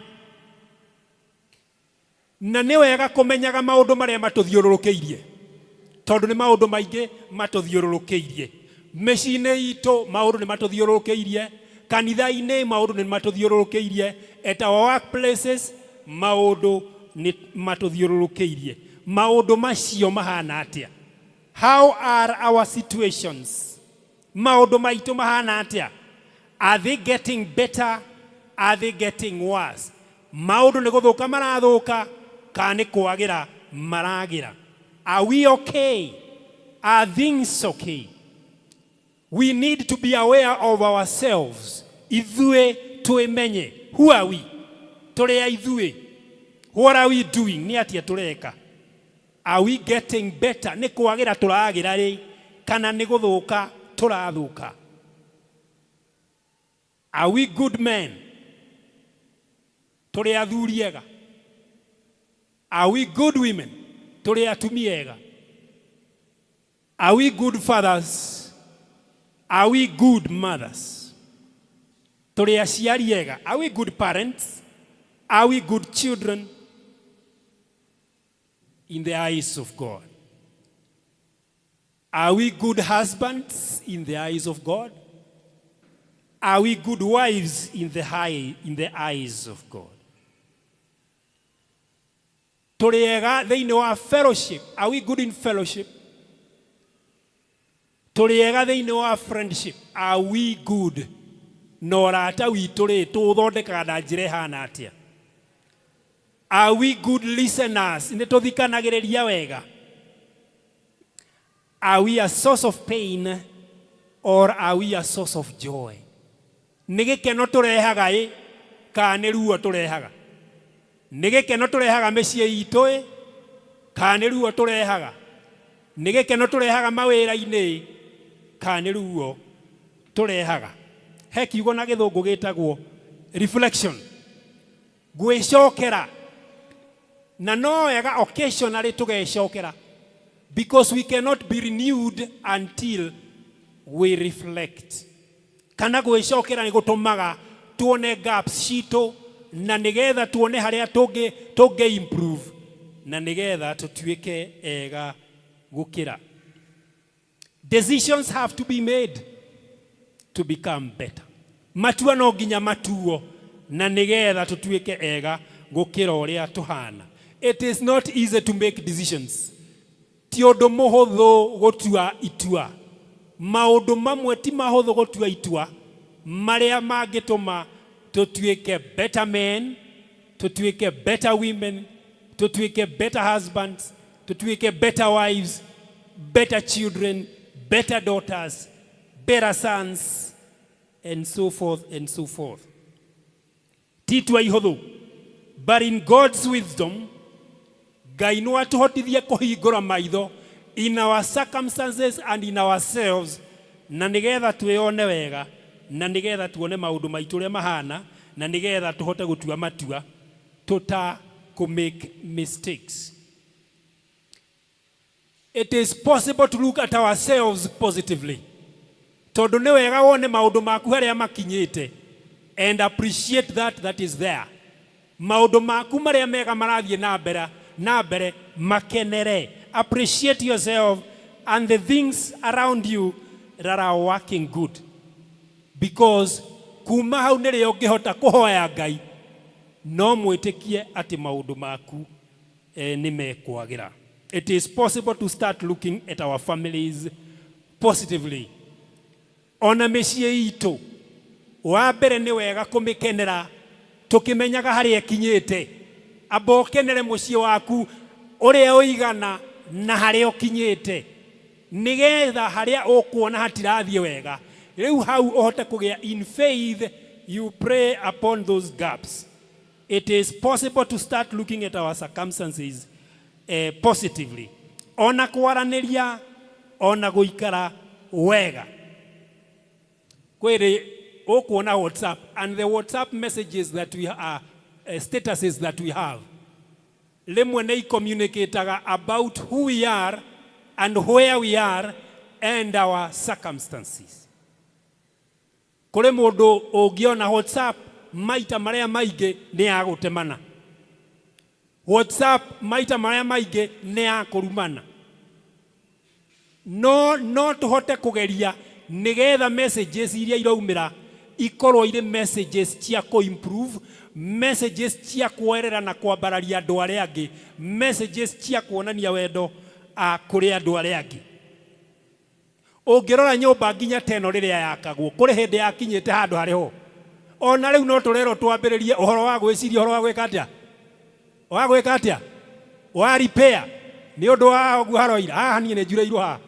Na ni wega kumenyaga maundu maria matuthiururukiirie, tondu ni maundu maingi matuthiururukiirie. Mecine itu maundu ni matuthiururukiirie, kanitha-ini maundu ni matuthiururukiirie, at our workplaces maundu ni matuthiururukiirie. Maundu macio mahana atia? How are our situations? Maundu maitu mahana atia? Are they getting better? Are they getting worse? Maundu ni guthuka marathuka, kana ni kwagira maragira? Are we okay? Are things okay? We need to be aware of ourselves. Ithue tuimenye. Who are we? Turea ithue. What are we doing? Ni atia tureka? Are we getting better? Ni kwagira turagira ri, kana ni guthuka turathuka? Are we good men? Turi athuri ega? Are we good women? Turi atumia ega? Are we good fathers? Are we good mothers? Turi aciari ega? Are we good parents? Are we good children in the eyes of God? Are we good husbands in the eyes of God? Are we good wives in the eyes of God? Turiega thiini wa fellowship. Are we good in fellowship? Turiega thiini wa friendship. Are we good? Norata witu ri tuthondekaga na njira ihana atia? Are we good listeners? Ni tuthikanagiriria wega? Are we a source of pain or are we a source of joy? Ni gikeno turehaga i kana ni ruo turehaga? Ni gikeno turehaga micii itu i kana ni ruo turehaga? Ni gikeno turehaga mawira-ini kana ni ruo turehaga? He kiugo na githungu gitagwo reflection. Gwicokera. Na no wega occasionally tugecokera. Because we cannot be renewed until we reflect. Kana gwicokera ni gutumaga tuone gaps cito na nigetha tuone haria tunge improve na nigetha tutuike ega gukira. Decisions have to be made to become better. Matua no nginya matuo na nigetha tutuike ega gukira uria tuhana. It is not easy to make decisions. Ti undu muhuthu gutua itua. Maundu mamwe ti mahuthu gutua itua maria mangituma tutuike better men, tutuike better women, tutuike better husbands, tutuike better wives, better children, better daughters, better sons, and so forth and so forth. Titwa ihuthu. But in God's wisdom, Ngai no atuhotithie kuhingura maitho in our circumstances and in ourselves na nigetha twiyone wega na nigetha tuone maundu maitu ria mahana na nigetha tuhote gutua matua to make mistakes. It is possible to look at ourselves positively. Tondu ni wega wone maundu maku haria makinyite and appreciate that is there. Maundu maku maria mega marathie na mbere makenere. Appreciate yourself and the things around you that are working good. Because kuma hau nire ungihota kuhoya Ngai no mwitikie ati maundu maku ni mekwagira. It is possible to start looking at our families positively. Ona mĩciĩ itũ wa mbere ni wega kumikenera tukimenyaga haria kinyite. Amba ukenere muciĩ waku uria uigana na haria ukinyite nigetha haria ukuona hatirathie wega riu hau uhote kugia in faith you pray upon those gaps. It is possible to start looking at our circumstances positively. Ona kwaraniria ona guikara wega. Kwere ukuona WhatsApp and the WhatsApp messages that we are statuses that we have. Lemwe nei communicataga about who we are and where we are and our circumstances. Kule mundu ungiona WhatsApp maita maria maingi ni agutemana. WhatsApp maita maria maingi ni akurumana. No tuhote kugeria nigetha messages iria iraumira ikorwo ire messages cia ko improve, messages cia kuerera na kwambararia andu aria angi, messages cia kuonania wendo kuri andu aria angi. Ungirora nyumba nginya teno riria yakagwo kuri hindi yakinyite handu hariho. Ona riu no turero twambiririe uhoro wa gwiciria uhoro wa gwika atia. Wa gwika atia? Wa repair. Ni undu wa ogu haroira. Haha nie ni njureirwo ha.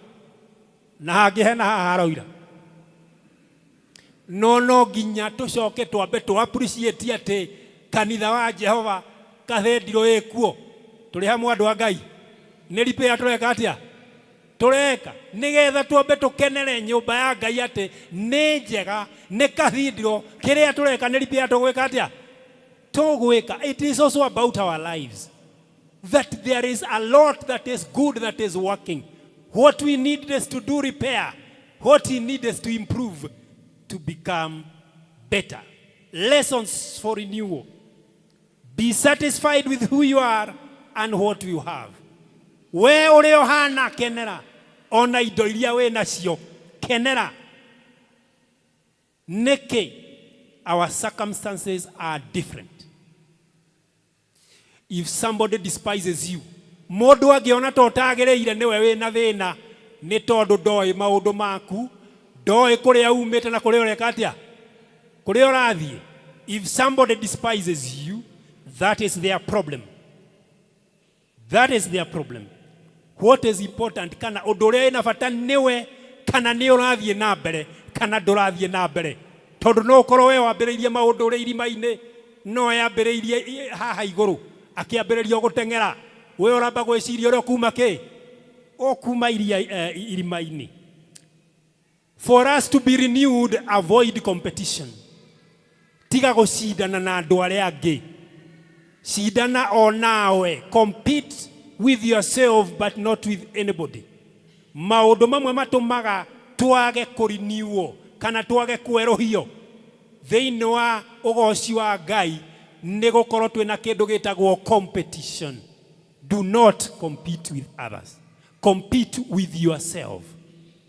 Na hangi hena haha haroira. No nginya tucoke twambe tu appreciate ati kanitha wa Jehova kathendiro ekuo turi hamwe andu a Ngai ni repair tureka atia tureka nigetha twambe tukenere nyumba ya Ngai ati ni njega ni kathendiro kiria tureka ni repair tugwika atia tugwika. It is also about our lives that there is a lot that is good that is working. What we need is to do repair. What we need is to improve, to become better. Lessons for renewal. Be satisfied with who you are and what you have. We uri ohana kenera. Ona indo iria we nacio kenera. Neke our circumstances are different. If somebody despises you, mundu angiona to tagereire niwe we na thina ni tondu ndoi maundu maku ndoi kuria umite na kuria ureka atia kuria urathie. If somebody despises you, that is their problem. That is their problem. What is important kana undu uria ina bata niwe kana ni urathie na mbere kana ndurathie na mbere. Tondu no ukorwo we wambiriirie maundu uria irima-ini no yambiriirie haha iguru akiambiriria guteng'era we uramba gwiciria uria kuma ki okuma irima-ini. For us to be renewed, avoid competition. tiga gucindana na andu aria angi. Cindana o nawe. Compete with yourself but not with anybody. Maundu mamwe matumaga twage kurenew kana twage kwerohio thiini wa ugoci wa Ngai ni gukorwo twina kindu gitagwo competition. Do not compete with others. Compete with yourself.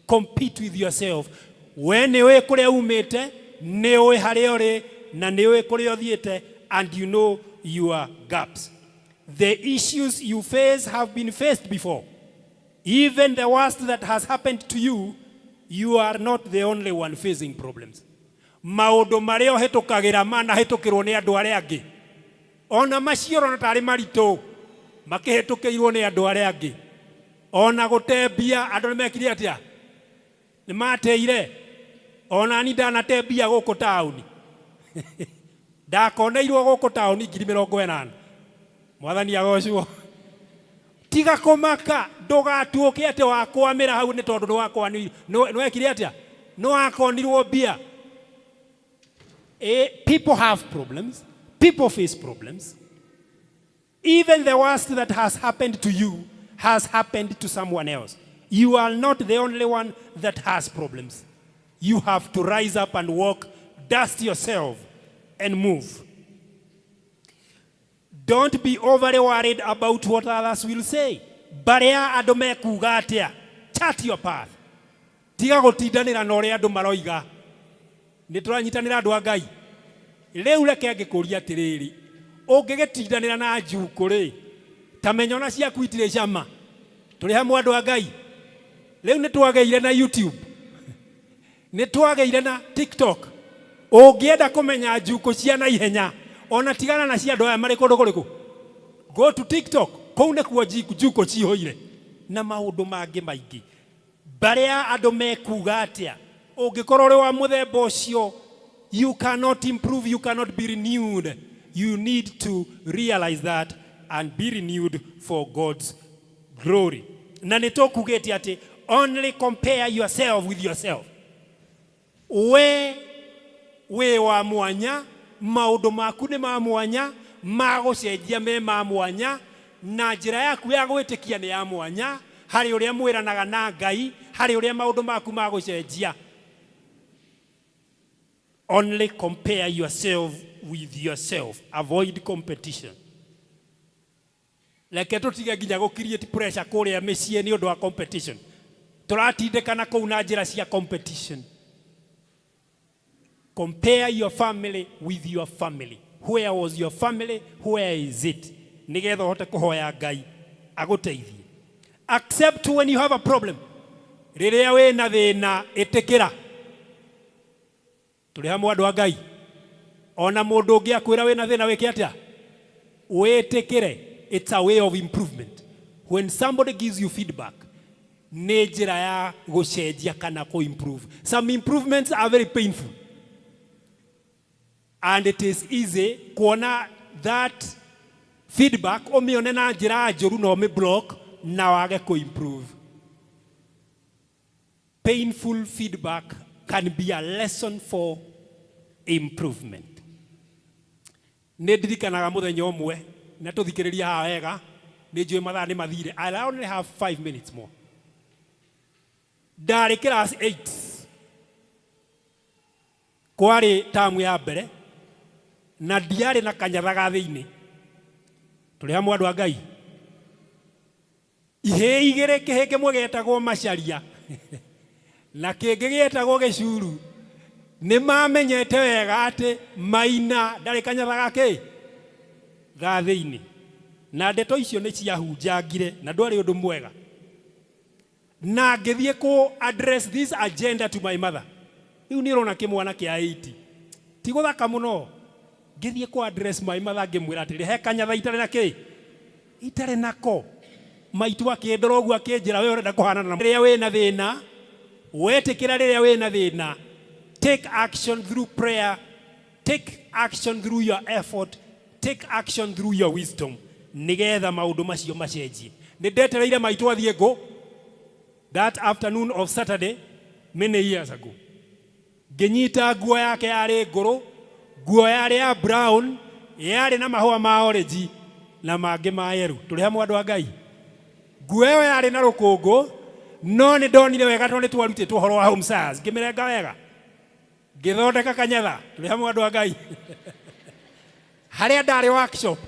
Compete with yourself. We niwe kuria umite, niwe haria uri, na niwe kuria uthiite, and you know your gaps. The issues you face have been faced before. Even the worst that has happened to you, you are not the only one facing problems. Maundu maria uhitukagira manahitukirwo ni andu aria angi. Ona macioro na tari maritu makihitukirwo ni andu aria angi. Ona gutembia andu ni mekire atia? Ni mateire. Ona ni ndanatembia guku tauni. Ndakoneirwo guku tauni 80,000. Mwathani agocwo. Tiga kumaka ndugatuke ate wakwamira hau ni tondu ni wakwani no ekire atia? No akonirwo bia. People have problems. People face problems. Even the worst that has happened to you has happened to someone else. You are not the only one that has problems. You have to rise up and walk, dust yourself, and move. Don't be overly worried about what others will say. Baria andu mekuga atia. Chart your path. Tiga gutindanira na uria andu maroiga. Nituranyitanira andu a Ngai. Riu reke ngikuria atiriri. Ungigitindanira na njuku ri. Tamenya ona ciaku itire cama. Turi hamwe andu a Ngai. Riu nitwageire na YouTube. Nitwageire na TikTok. Ungienda kumenya njuku cia na ihenya. Ona tigana na cia andu aya mari kundu kuriku. Go to TikTok. Kou nikuo njuku cihoire. Na maundu mangi maingi. Baria andu mekuga atia. Ungikorwo ri wa muthemba ucio, you cannot improve, you cannot be renewed. You need to realize that and be renewed for God's glory. Na nitokugeti ati only compare yourself with yourself. We wa mwanya, maundu maku ni ma mwanya, magucenjia me ma mwanya, na njira yaku ya gwitikia ni ya mwanya, hari uria mwiranaga na Ngai, hari uria maundu maku magucenjia. Only compare yourself with yourself. Avoid competition. Leke tutige nginya go create pressure kuria micii ni undu wa competition. Turatindekana kou na njira cia competition. Compare your family with your family. Where was your family? Where is it? Nigetha hote kuhoya Ngai aguteithie. Accept when you have a problem. Riria we na thina itikira. Turi hamwe andu a Ngai. Ona mundu ungi akwira we na thina wike atia? Witikire. It's a way of improvement. When somebody gives you feedback, ni njira ya gucenjia kana ku improve. Some improvements are very painful. And it is easy kuona that feedback omione na njira njuru no me block na wage ku improve. Painful feedback can be a lesson for improvement. Nedirikanaga muthenya umwe na tuthikiriria ha wega ni njui mathaa ni mathire. I only have 5 minutes more. Dari class 8 kwari tamu ya mbere na diari na kanyathaga thiini. Turi hamwe andu a Ngai. Ihe igire kihe kimwe getagwo macaria na kingi getagwo gicuru. Ni mamenyete wega ati maina ndari kanyathaga ki ga thiini. Na ndeto icio ni ciahunjangire na ndwari undu mwega. Na ngithie ku address this agenda to my mother. Riu ni rona kimwana kia 80. Ti guthaka muno. Ngithie ku address my mother ngimwira ati he kanyatha itare na ki itare nako. Maitu akindora ugu akinjira we urenda kuhanana na riria we na thina. Wetikira riria we na thina. Take action through prayer. Take action through your effort. Take action through your wisdom. Nigetha maundu macio macenjie. Ni ndetereire maitu athie go that afternoon of Saturday many years ago. Nginyita nguo yake yari nguru nguo yarĩ ya brown, yarĩ na mahũa ma orange na mangĩ ma yellow. Tũrĩ hamwe andũ a Ngai? Nguo ĩyo yarĩ na rũkũngũ, no nĩ ndonire wega tondũ nĩ twarutĩtwo ũhoro wa home science, ngĩmĩrenga wega, ngĩthondeka kanyatha. Tũrĩ hamwe andũ a Ngai? Harĩa ndarĩ workshop,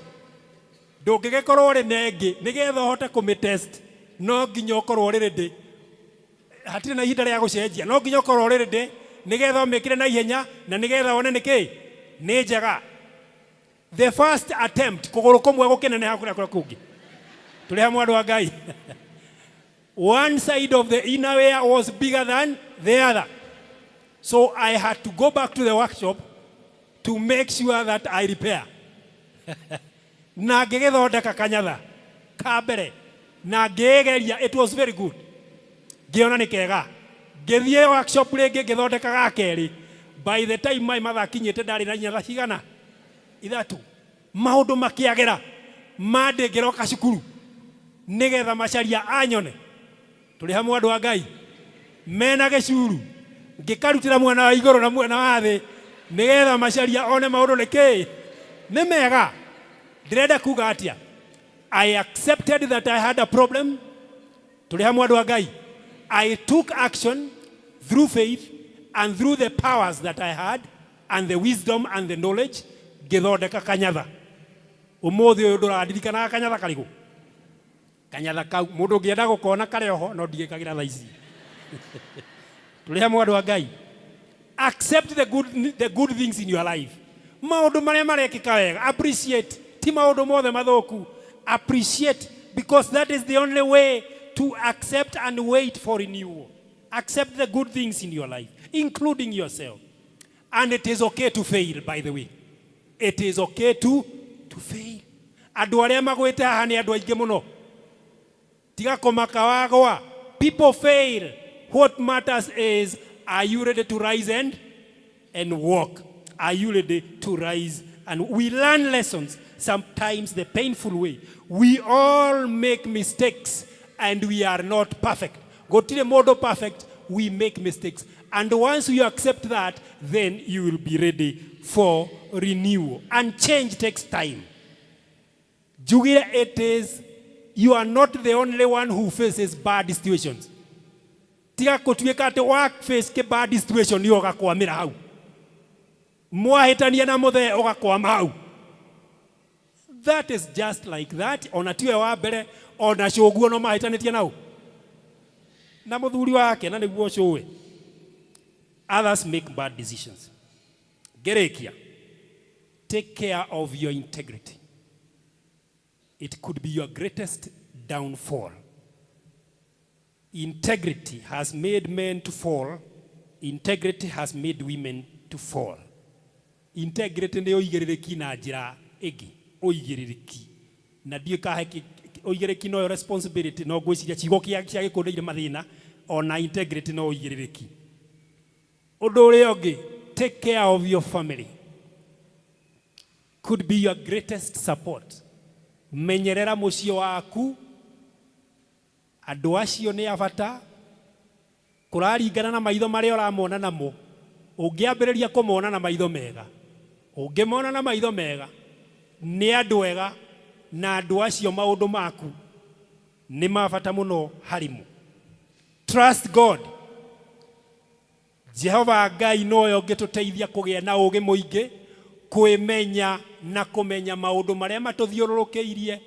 ndũngĩgĩkorwo ũrĩ nengĩ nĩgetha ũhote kũmĩtest, no nginya ũkorwo ũrĩ ready. Hatirĩ na ihinda rĩa gũcenjia, no nginya ũkorwo ũrĩ ready nĩgetha ũmĩkĩre na ihenya na nĩgetha one nĩkĩ nĩ njega. The first attempt, kũgũrũ kũmwe gũkĩneneha kũrĩa kũngĩ. Tũrĩ hamwe andũ a Ngai? One side of the inner wear was bigger than the other. So I had to go back to the workshop to make sure that I repair. Na ngĩgĩthondeka kanyatha ka mbere na ngĩgeria, it was very good. Ngĩona nĩ kega. Ngĩthiĩ workshop rĩngĩ ngĩthondeka ga kerĩ. By the time my mother kinyĩte ndarĩ na inyatha cigana ithatũ. Maũndũ makĩagĩra mandĩngĩroka cukuru nĩgetha macaria anyone. Tũrĩ hamwe andũ a Ngai? Mena gĩcuru ngĩkarutĩra mwena wa igũrũ na mwena wa thĩ nĩgetha macaria one maũndũ nĩkĩ nĩ mega. Ndĩrenda kuga atĩa? I accepted that I had a problem. Tũrĩ hamwe andũ a Ngai? I took action through faith and through the powers that I had and the wisdom and the knowledge. Ngĩthondeka kanyatha. Ũmũthĩ ũyũ ndũradirikanaga kanyatha karĩkũ? Kanyatha kau mũndũ ũngĩenda gũkona karĩ oho no ndigĩkagĩra thaa ici. Tũrĩ hamwe andũ a Ngai? Accept the good things in your life. Maũndũ marĩa marekĩka wega, appreciate. Ti maũndũ mothe mathũku. Appreciate, because that is the only way to accept and wait for renewal. Accept the good things in your life, including yourself. And it is okay to fail, by the way. It is okay to fail. Andũ arĩa magwĩte haha nĩ andũ aingĩ mũno. Tiga kũmaka wagwa. People fail. What matters is, are you ready to rise and walk? Are you ready to rise? And we learn lessons, sometimes the painful way. We all make mistakes and we are not perfect. Gotire modo perfect, we make mistakes. And once you accept that, then you will be ready for renewal. And change takes time. Jugira, it is, you are not the only one who faces bad situations. Tiga kutuika te work face ke bad situation ni ũgakwamĩra hau. Mwahĩtania na mũthee ũgakwama hau. That is just like that. Ona tiwe wa mbere, ona cũguo no mahĩtanĩtie nao. Na mũthuri wake na nĩguo cũwe. Others make bad decisions. Gerekia. Take care of your integrity. It could be your greatest downfall. Integrity has made men to fall. Integrity has made women to fall. Integrity nĩ ũigĩrĩrĩki na njĩra ĩngĩ. Ũigĩrĩrĩki. Na ndiĩ kahe ũigĩrĩrĩki no responsibility no gwĩciria ciugo cia gĩkũndĩire mathĩna ona integrity no ũigĩrĩrĩki. Ũndũ ũrĩa ũngĩ, take care of your family. Could be your greatest support. Menyerera mũciĩ waku. Andũ acio nĩ abata. Kũraringana na maitho marĩa ũramona namo. Ũngĩambĩrĩria kũmona na maitho mega. Ũngĩmona na maitho mega. Nĩ andũ ega na andũ acio maũndũ maku nĩ mabata mũno harimo. Trust God. Jehova Ngai nowe ũngĩtũteithia kũgĩa na ũũgĩ mũingĩ, kwĩmenya na kũmenya maũndũ marĩa matũthiũrũrũkĩirie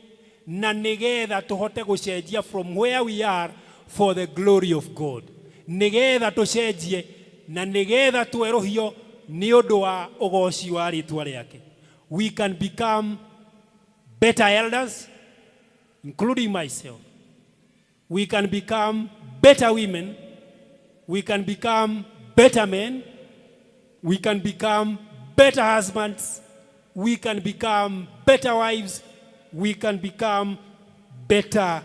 na nĩgetha tũhote gũcenjia from where we are for the glory of God. Nĩgetha tũcenjie na nĩgetha twerũhio nĩ ũndũ wa ũgoci wa rĩĩtwa rĩake. We can become better elders, including myself. We can become better women. We can become better men. We can become better husbands. We can become better wives. We can become better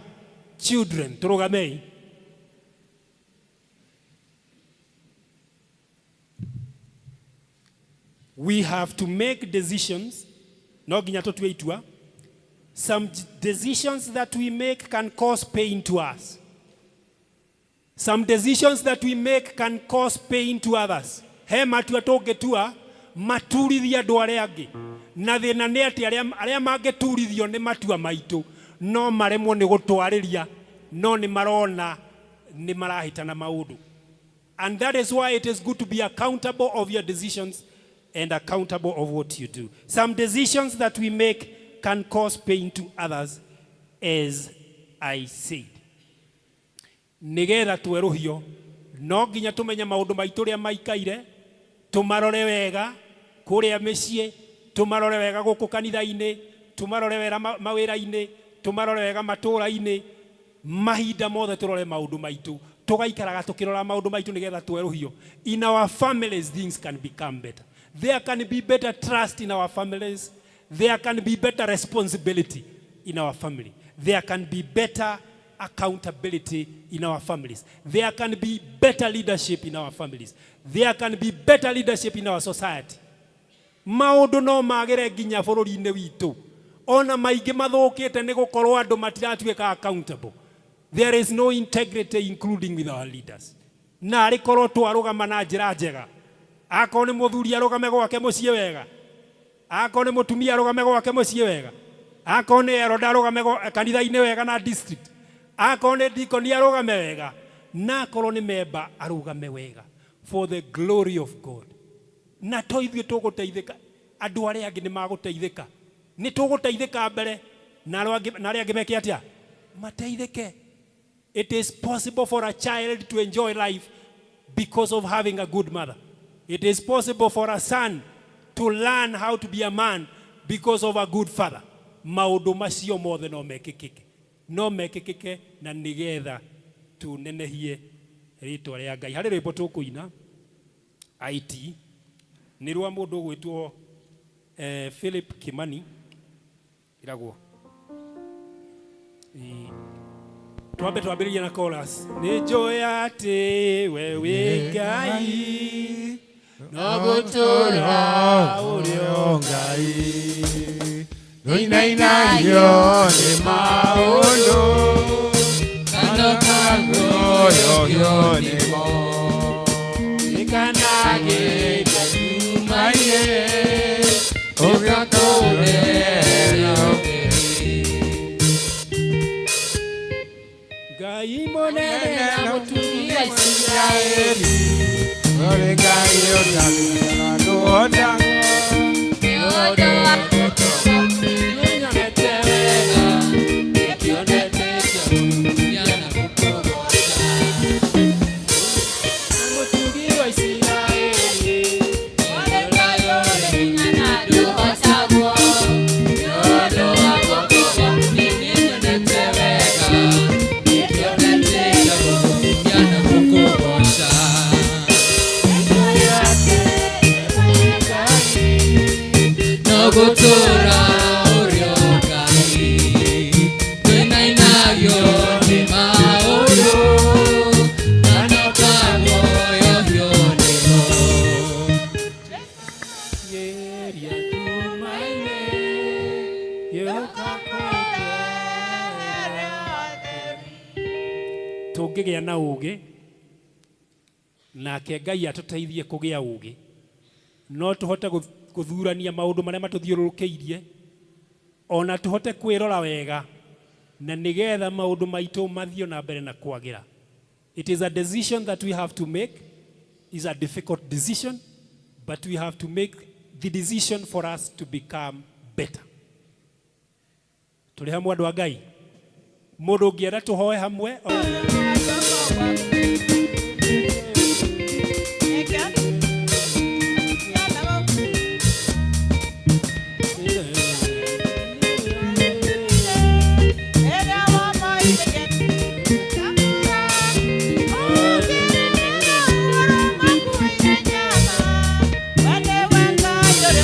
children. Tũrũgamei. We have to make decisions. No nginya tũtue itua. Some decisions that we make can cause pain to us. Some decisions that we make can cause pain to others. He matua tũngĩtua maturithia andũ arĩa angĩ. Na thĩna nĩ atĩ arĩa mangĩturithio nĩ matua maitũ no maremwo nĩ gũtwarĩria, no nĩ marona nĩ marahĩtana maũndũ. And that is why it is good to be accountable of your decisions and accountable of what you do. Some decisions that we make can cause pain to others, as I said. Nigetha twerũhio no nginya tũmenye maũndũ maitũ rĩa maikaire, tũmarore wega kũrĩa mĩciĩ, tũmarore wega gũkũ kanitha-inĩ, tũmarore wega mawĩra-inĩ, tũmarore wega matũũra-inĩ, mahinda mothe tũrore maũndũ maitũ, tũgaikaraga tũkĩrora maũndũ maitũ nigetha twerũhio. In our families things can become better. There can be better trust in our families. There can be better responsibility in our family. There can be better accountability in our families. There can be better leadership in our families. There can be better leadership in our society. Maũndũ no magere nginya bũrũri-inĩ witũ. Ona maingĩ mathũkĩte nĩ gũkorwo andũ matiratuĩka accountable. There is no integrity including with our leaders. Na arĩkorwo twarũgama na njĩra njega. Akorwo nĩ mũthuri arũgame gwake mũciĩ wega. Akorwo nĩ mũtumia arũgame gwake mũciĩ wega. Akorwo nĩ eroda arũgame kanitha-inĩ wega na district. Akorwo nĩ deacon arũgame wega. Na akorwo nĩ member arũgame wega. For the glory of God. Na to ithuĩ tũgũteithĩka, andũ arĩa angĩ nĩ magũteithĩka. Nĩ tũgũteithĩka mbere na arĩa angĩ meke atĩa? Mateithĩke. It is possible for a child to enjoy life because of having a good mother. It is possible for a son to learn how to be a man because of a good father. Maũndũ macio mothe no mekĩkĩke. No mekĩkĩke na nigetha tunenehie rĩtwa rĩa Ngai. Harĩ rwĩmbo tũkũina IT nĩ rwa mũndũ gwĩtwo Philip Kimani iragwo. Twambe twambĩrĩrie na chorus. Nĩ njũĩ atĩ we wĩ Ngai no gũtũũra ũrĩ o Ngai, ndũinainagio nĩ maũndũ kana kaguoyohio nĩmo, ikanagĩria nyuma-inĩ ũgatũũrera Ngai mũnene na mũtumia Isiraeli, ũrĩ Ngai ũtangĩra ndũhotaga, nĩ ũndũ wa nĩnyonete wega, nĩkĩonete kĩamũthia na gũkũgoca. Na mũtumia Isiraeli, ũrĩ Ngai ũrĩ hinya na ndũhotagwo, nĩ ũndũ wa gũkũgoca, nĩnyonete wega. Gũtũũra ũrĩ o Ngai, ndũinainagio nĩ maũndũ kana kaguoyohio nĩmo, geria nyuma-inĩ gĩũka kũndera theri. Tũngĩgĩa na ũũgĩ nake Ngai atũteithie kũgĩa ũũgĩ, no tũhote gũthurania maũndũ marĩa matũthiũrũrũkĩirie, ona tũhote kwĩrora wega na nigetha maũndũ maitũ mathiĩ na mbere na kwagĩra. It is a decision that we have to make. It's a difficult decision, but we have to make the decision for us to become better. Tũrĩ hamwe andũ a Ngai? Mũndũ ũngĩenda tũhoe hamwe? Wende wanga yore